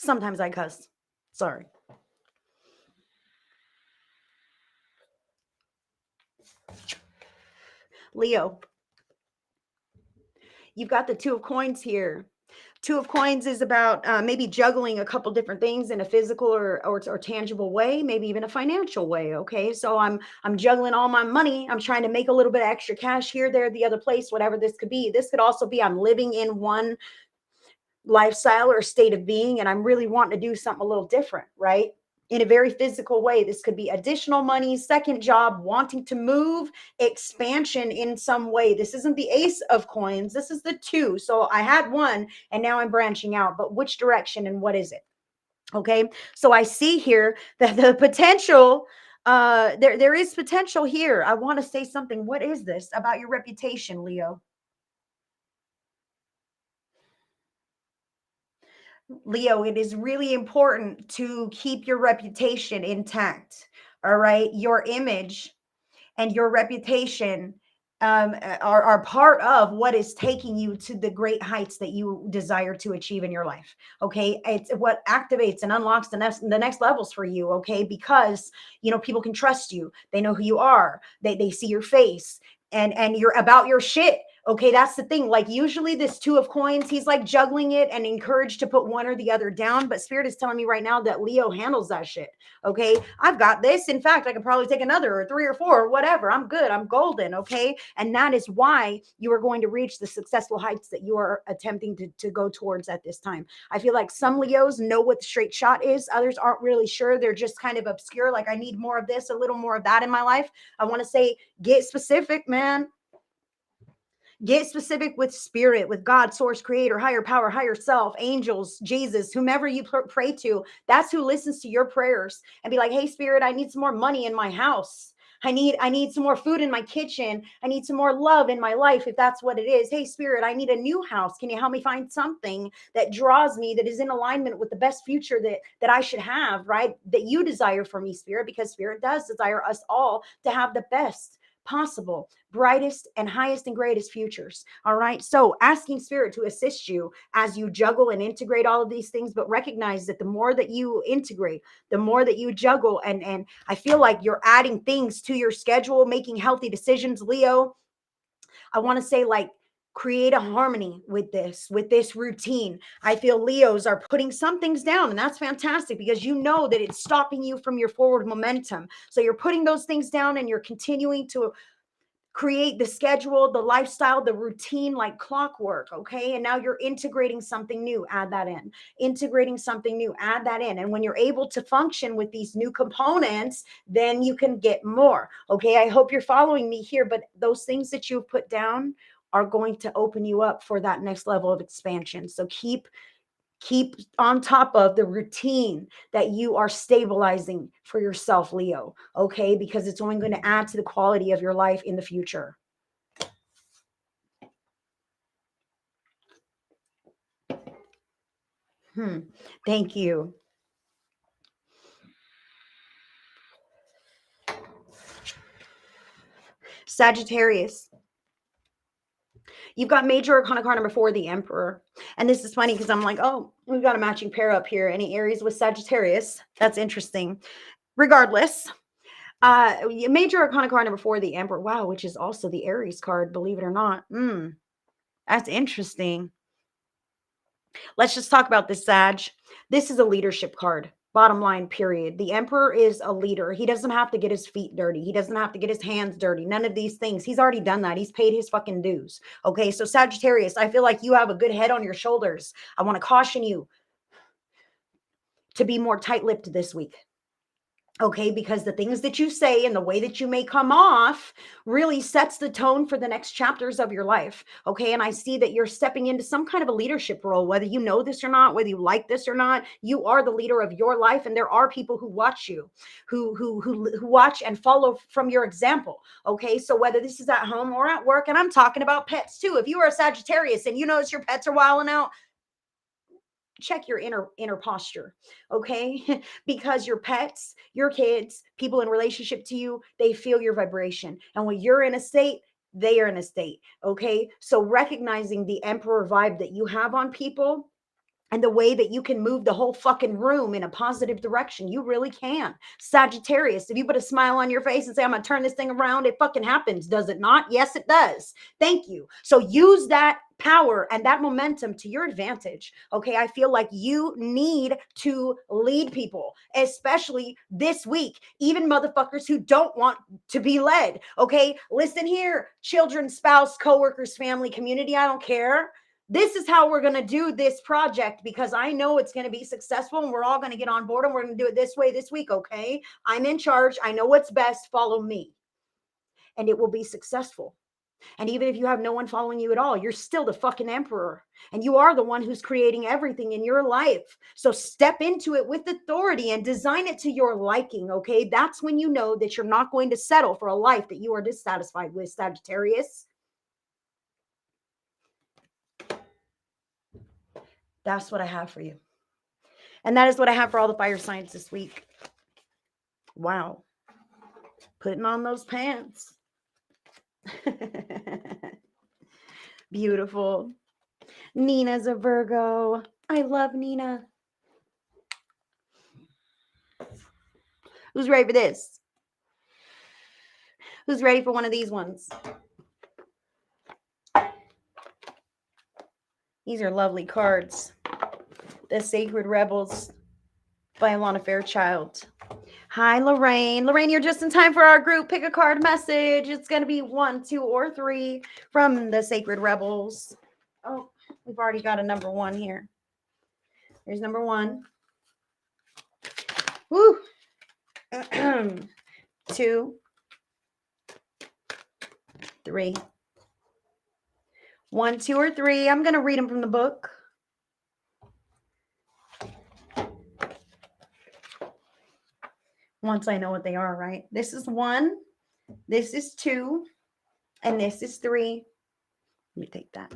Sometimes I cuss. Sorry. Leo, you've got the Two of Coins here. Two of Coins is about maybe juggling a couple different things in a physical or tangible way, maybe even a financial way. Okay, so I'm juggling all my money. I'm trying to make a little bit of extra cash here, there, the other place, whatever this could be. This could also be I'm living in one lifestyle or state of being, and I'm really wanting to do something a little different, right? In a very physical way. This could be additional money, second job, wanting to move, expansion in some way. This isn't the Ace of Coins. This is the two. So I had one and now I'm branching out, but which direction and what is it? Okay. So I see here that the potential, there is potential here. I want to say something. What is this about your reputation, Leo? Leo, it is really important to keep your reputation intact. All right. Your image and your reputation are part of what is taking you to the great heights that you desire to achieve in your life. Okay. It's what activates and unlocks the next levels for you. Okay. Because, people can trust you. They know who you are. They see your face, and you're about your shit. Okay, that's the thing. Like, usually this Two of Coins, he's like juggling it and encouraged to put one or the other down. But Spirit is telling me right now that Leo handles that shit. Okay, I've got this. In fact, I can probably take another or three or four or whatever. I'm good. I'm golden. Okay, and that is why you are going to reach the successful heights that you are attempting to go towards at this time. I feel like some Leos know what the straight shot is. Others aren't really sure. They're just kind of obscure. Like, I need more of this, a little more of that in my life. I want to say, get specific, man. Get specific with spirit, with God, source, creator, higher power, higher self, angels, Jesus, whomever you pray to. That's who listens to your prayers. And be like, hey, spirit, I need some more money in my house. I need some more food in my kitchen. I need some more love in my life, if that's what it is. Hey, spirit, I need a new house. Can you help me find something that draws me, that is in alignment with the best future that I should have, right? That you desire for me, spirit, because spirit does desire us all to have the best possible, brightest and highest and greatest futures. All right. So asking spirit to assist you as you juggle and integrate all of these things, but recognize that the more that you integrate, the more that you juggle, and I feel like you're adding things to your schedule, making healthy decisions, Leo. I want to say, like, create a harmony with this routine. I feel Leos are putting some things down, and that's fantastic, because you know that it's stopping you from your forward momentum. So you're putting those things down and you're continuing to create the schedule, the lifestyle, the routine, like clockwork. Okay. And now you're integrating something new, add that in. Integrating something new, add that in. And when you're able to function with these new components, then you can get more. Okay. I hope you're following me here, but those things that you've put down are going to open you up for that next level of expansion. So keep on top of the routine that you are stabilizing for yourself, Leo. Okay, because it's only going to add to the quality of your life in the future. Thank you. Sagittarius, you've got major arcana card number 4, the Emperor. And this is funny because I'm like, oh, we've got a matching pair up here. Any Aries with Sagittarius? That's interesting. Regardless, major arcana card number 4, the Emperor. Wow, which is also the Aries card, believe it or not. That's interesting. Let's just talk about this, Sag. This is a leadership card. Bottom line, period. The emperor is a leader. He doesn't have to get his feet dirty. He doesn't have to get his hands dirty. None of these things. He's already done that. He's paid his fucking dues. Okay. So, Sagittarius, I feel like you have a good head on your shoulders. I want to caution you to be more tight lipped this week. Okay, because the things that you say and the way that you may come off really sets the tone for the next chapters of your life. Okay, and I see that you're stepping into some kind of a leadership role, whether you know this or not, whether you like this or not. You are the leader of your life, and there are people who watch you, who watch and follow from your example. Okay, so whether this is at home or at work, and I'm talking about pets too. If you are a Sagittarius and you notice your pets are wilding out, check your inner posture, okay? Because your pets, your kids, people in relationship to you, they feel your vibration, and when you're in a state, they are in a state. Okay, so recognizing the emperor vibe that you have on people and the way that you can move the whole fucking room in a positive direction. You really can. Sagittarius, if you put a smile on your face and say, I'm going to turn this thing around, it fucking happens. Does it not? Yes, it does. Thank you. So use that power and that momentum to your advantage. Okay. I feel like you need to lead people, especially this week, even motherfuckers who don't want to be led. Okay. Listen here, children, spouse, coworkers, family, community. I don't care. This is how we're going to do this project because I know it's going to be successful and we're all going to get on board and we're going to do it this way this week. Okay. I'm in charge. I know what's best. Follow me and it will be successful. And even if you have no one following you at all, you're still the fucking emperor and you are the one who's creating everything in your life. So step into it with authority and design it to your liking. Okay. That's when you know that you're not going to settle for a life that you are dissatisfied with, Sagittarius. That's what I have for you. And that is what I have for all the fire signs this week. Wow. Putting on those pants. Beautiful. Nina's a Virgo. I love Nina. Who's ready for this? Who's ready for one of these ones? These are lovely cards. The Sacred Rebels by Alana Fairchild. Hi, Lorraine. Lorraine, you're just in time for our group. Pick a card message. It's going to be 1, 2, or 3 from the Sacred Rebels. Oh, we've already got a number 1 here. Here's number 1. Woo. 2, 3. 1, 2, or 3. I'm going to read them from the book. Once I know what they are, right? This is 1, this is 2, and this is 3. Let me take that.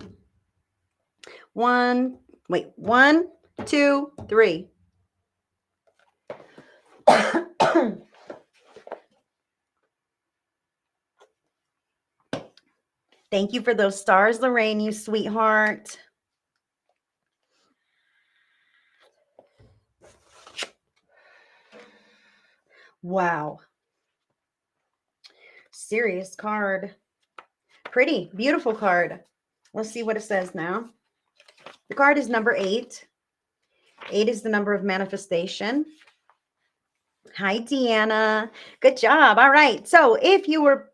1, 2, 3. Thank you for those stars, Lorraine, you sweetheart. Wow. Serious card. Pretty, beautiful card. Let's see what it says now. The card is number 8. 8 is the number of manifestation. Hi, Deanna. Good job. All right. So if you were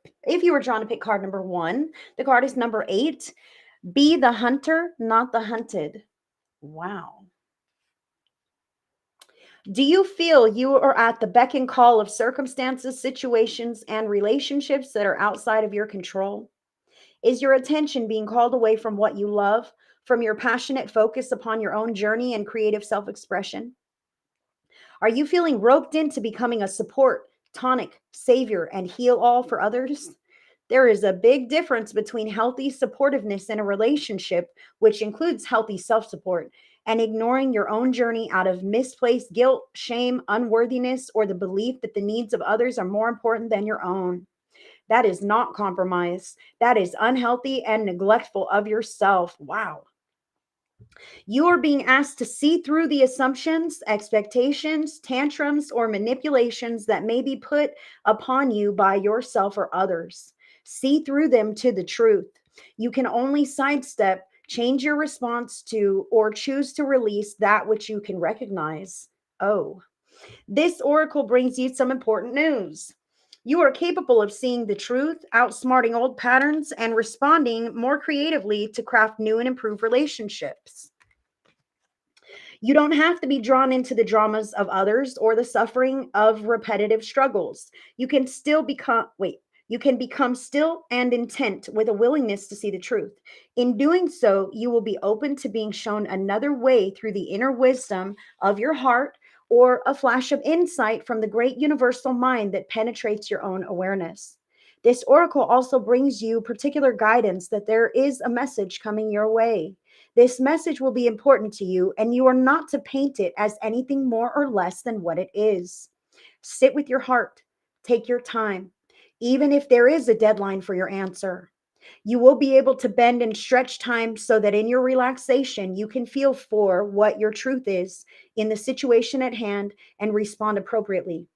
drawn to pick card number 1, the card is number 8. Be the hunter, not the hunted. Wow. Do you feel you are at the beck and call of circumstances, situations, and relationships that are outside of your control? Is your attention being called away from what you love, from your passionate focus upon your own journey and creative self-expression? Are you feeling roped into becoming a support, tonic, savior, and heal all for others? There is a big difference between healthy supportiveness in a relationship, which includes healthy self-support, and ignoring your own journey out of misplaced guilt, shame, unworthiness, or the belief that the needs of others are more important than your own. That is not compromise. That is unhealthy and neglectful of yourself. Wow. You are being asked to see through the assumptions, expectations, tantrums, or manipulations that may be put upon you by yourself or others. See through them to the truth. You can only sidestep, change your response to, or choose to release that which you can recognize. Oh, This oracle brings you some important news. You are capable of seeing the truth, outsmarting old patterns, and responding more creatively to craft new and improved relationships. You don't have to be drawn into the dramas of others or the suffering of repetitive struggles. You can become still and intent with a willingness to see the truth. In doing so, you will be open to being shown another way through the inner wisdom of your heart or a flash of insight from the great universal mind that penetrates your own awareness. This oracle also brings you particular guidance that there is a message coming your way. This message will be important to you, and you are not to paint it as anything more or less than what it is. Sit with your heart, take your time, even if there is a deadline for your answer. You will be able to bend and stretch time so that in your relaxation, you can feel for what your truth is in the situation at hand and respond appropriately.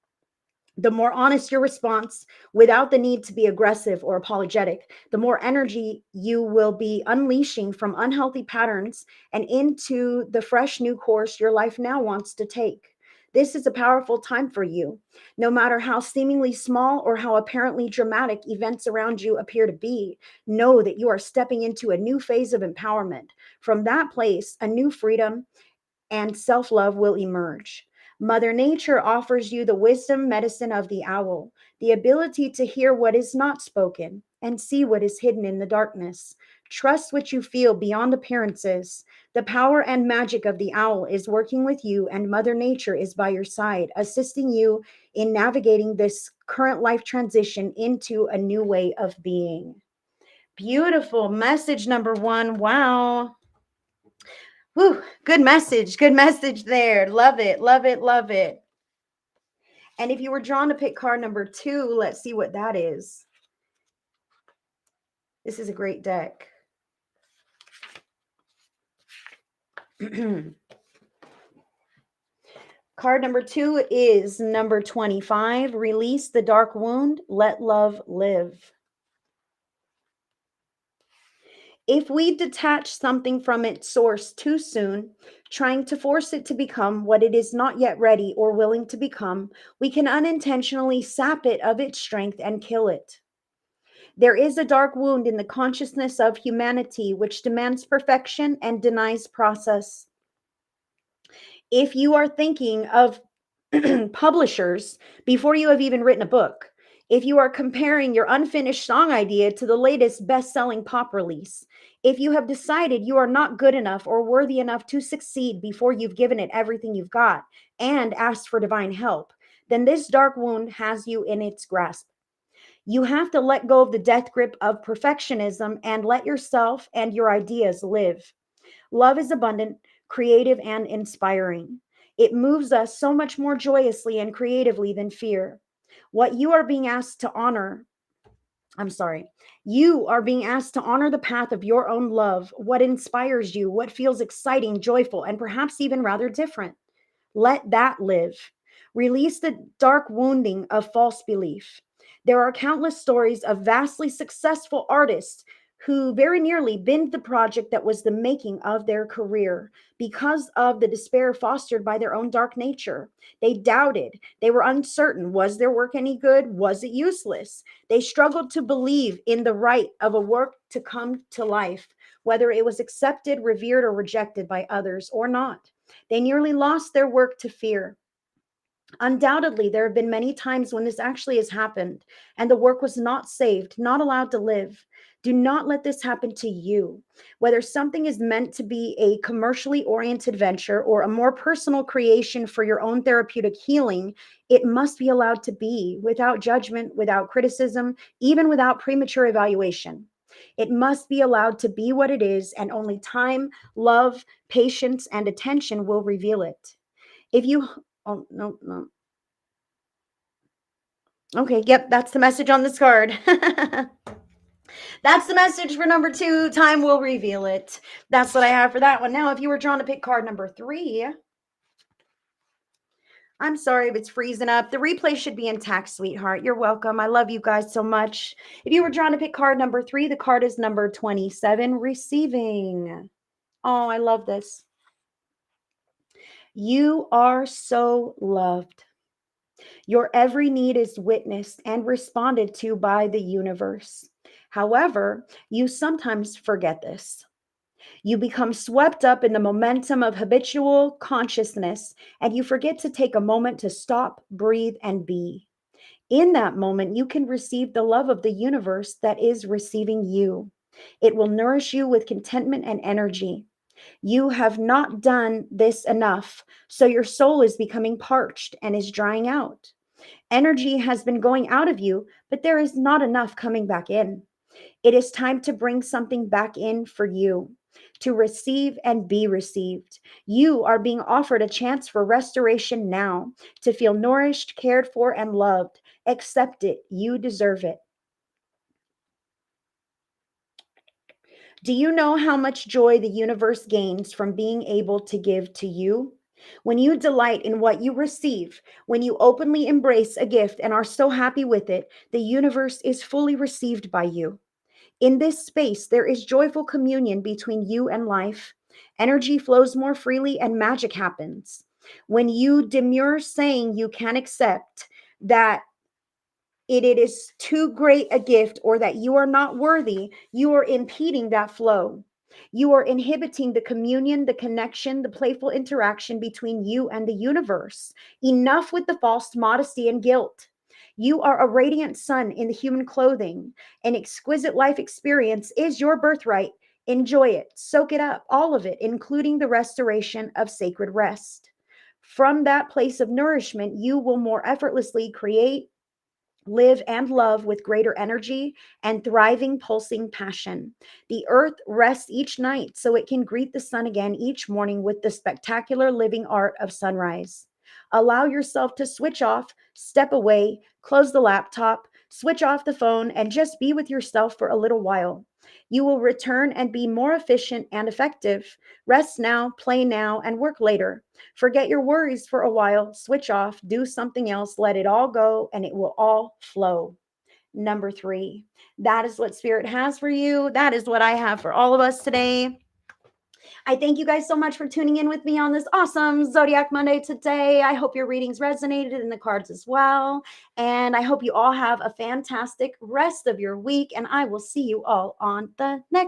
The more honest your response, without the need to be aggressive or apologetic, the more energy you will be unleashing from unhealthy patterns and into the fresh new course your life now wants to take. This is a powerful time for you. No matter how seemingly small or how apparently dramatic events around you appear to be, know that you are stepping into a new phase of empowerment. From that place, a new freedom and self love will emerge. Mother Nature offers you the wisdom medicine of the owl, the ability to hear what is not spoken and see what is hidden in the darkness. Trust what you feel beyond appearances. The power and magic of the owl is working with you, and Mother Nature is by your side, assisting you in navigating this current life transition into a new way of being. Beautiful message number one. Wow. Whew, good message. Good message there. Love it. Love it. Love it. And if you were drawn to pick card number two, let's see what that is. This is a great deck. Card number two is number 25. Release the dark wound. Let love live. If we detach something from its source too soon, trying to force it to become what it is not yet ready or willing to become, we can unintentionally sap it of its strength and kill it. There is a dark wound in the consciousness of humanity which demands perfection and denies process. If you are thinking of publishers before you have even written a book, if you are comparing your unfinished song idea to the latest best selling pop release, if you have decided you are not good enough or worthy enough to succeed before you've given it everything you've got and asked for divine help, then this dark wound has you in its grasp. You have to let go of the death grip of perfectionism and let yourself and your ideas live. Love is abundant, creative, and inspiring. It moves us so much more joyously and creatively than fear. What you are being asked to honor, I'm sorry, you are being asked to honor the path of your own love, what inspires you, what feels exciting, joyful, and perhaps even rather different. Let that live. Release the dark wounding of false belief. There are countless stories of vastly successful artists who very nearly binned the project that was the making of their career because of the despair fostered by their own dark nature. They doubted. They were uncertain. Was their work any good? Was it useless? They struggled to believe in the right of a work to come to life, whether it was accepted, revered, or rejected by others or not. They nearly lost their work to fear. Undoubtedly, there have been many times when this actually has happened and the work was not saved, not allowed to live. Do not let this happen to you. Whether something is meant to be a commercially oriented venture or a more personal creation for your own therapeutic healing, it must be allowed to be without judgment, without criticism, even without premature evaluation. It must be allowed to be what it is, and only time, love, patience, and attention will reveal it. If you, oh, no, no. Okay, yep, that's the message on this card. That's the message for number two. Time will reveal it. That's what I have for that one. Now, if you were drawn to pick card number three, I'm sorry if it's freezing up. The replay should be intact, sweetheart. You're welcome. I love you guys so much. If you were drawn to pick card number three, the card is number 27, receiving. Oh, I love this. You are so loved. Your every need is witnessed and responded to by the universe. However, you sometimes forget this. You become swept up in the momentum of habitual consciousness, and you forget to take a moment to stop, breathe, and be. In that moment, you can receive the love of the universe that is receiving you. It will nourish you with contentment and energy. You have not done this enough, so your soul is becoming parched and is drying out. Energy has been going out of you, but there is not enough coming back in. It is time to bring something back in for you, to receive and be received. You are being offered a chance for restoration now, to feel nourished, cared for, and loved. Accept it. You deserve it. Do you know how much joy the universe gains from being able to give to you? When you delight in what you receive, when you openly embrace a gift and are so happy with it, the universe is fully received by you. In this space, there is joyful communion between you and life. Energy flows more freely and magic happens. When you demur saying you can accept that it is too great a gift or that you are not worthy, you are impeding that flow. You are inhibiting the communion, the connection, the playful interaction between you and the universe. Enough with the false modesty and guilt. You are a radiant sun in the human clothing. An exquisite life experience is your birthright. Enjoy it, soak it up, all of it, including the restoration of sacred rest. From that place of nourishment, you will more effortlessly create, live, and love with greater energy and thriving, pulsing passion. The earth rests each night so it can greet the sun again each morning with the spectacular living art of sunrise. Allow yourself to switch off, step away, close the laptop, switch off the phone, and just be with yourself for a little while. You will return and be more efficient and effective. Rest now, play now, and work later. Forget your worries for a while, switch off, do something else, let it all go, and it will all flow. Number three, that is what Spirit has for you. That is what I have for all of us today. I thank you guys so much for tuning in with me on this awesome Zodiac Monday today. I hope your readings resonated in the cards as well. And I hope you all have a fantastic rest of your week. And I will see you all on the next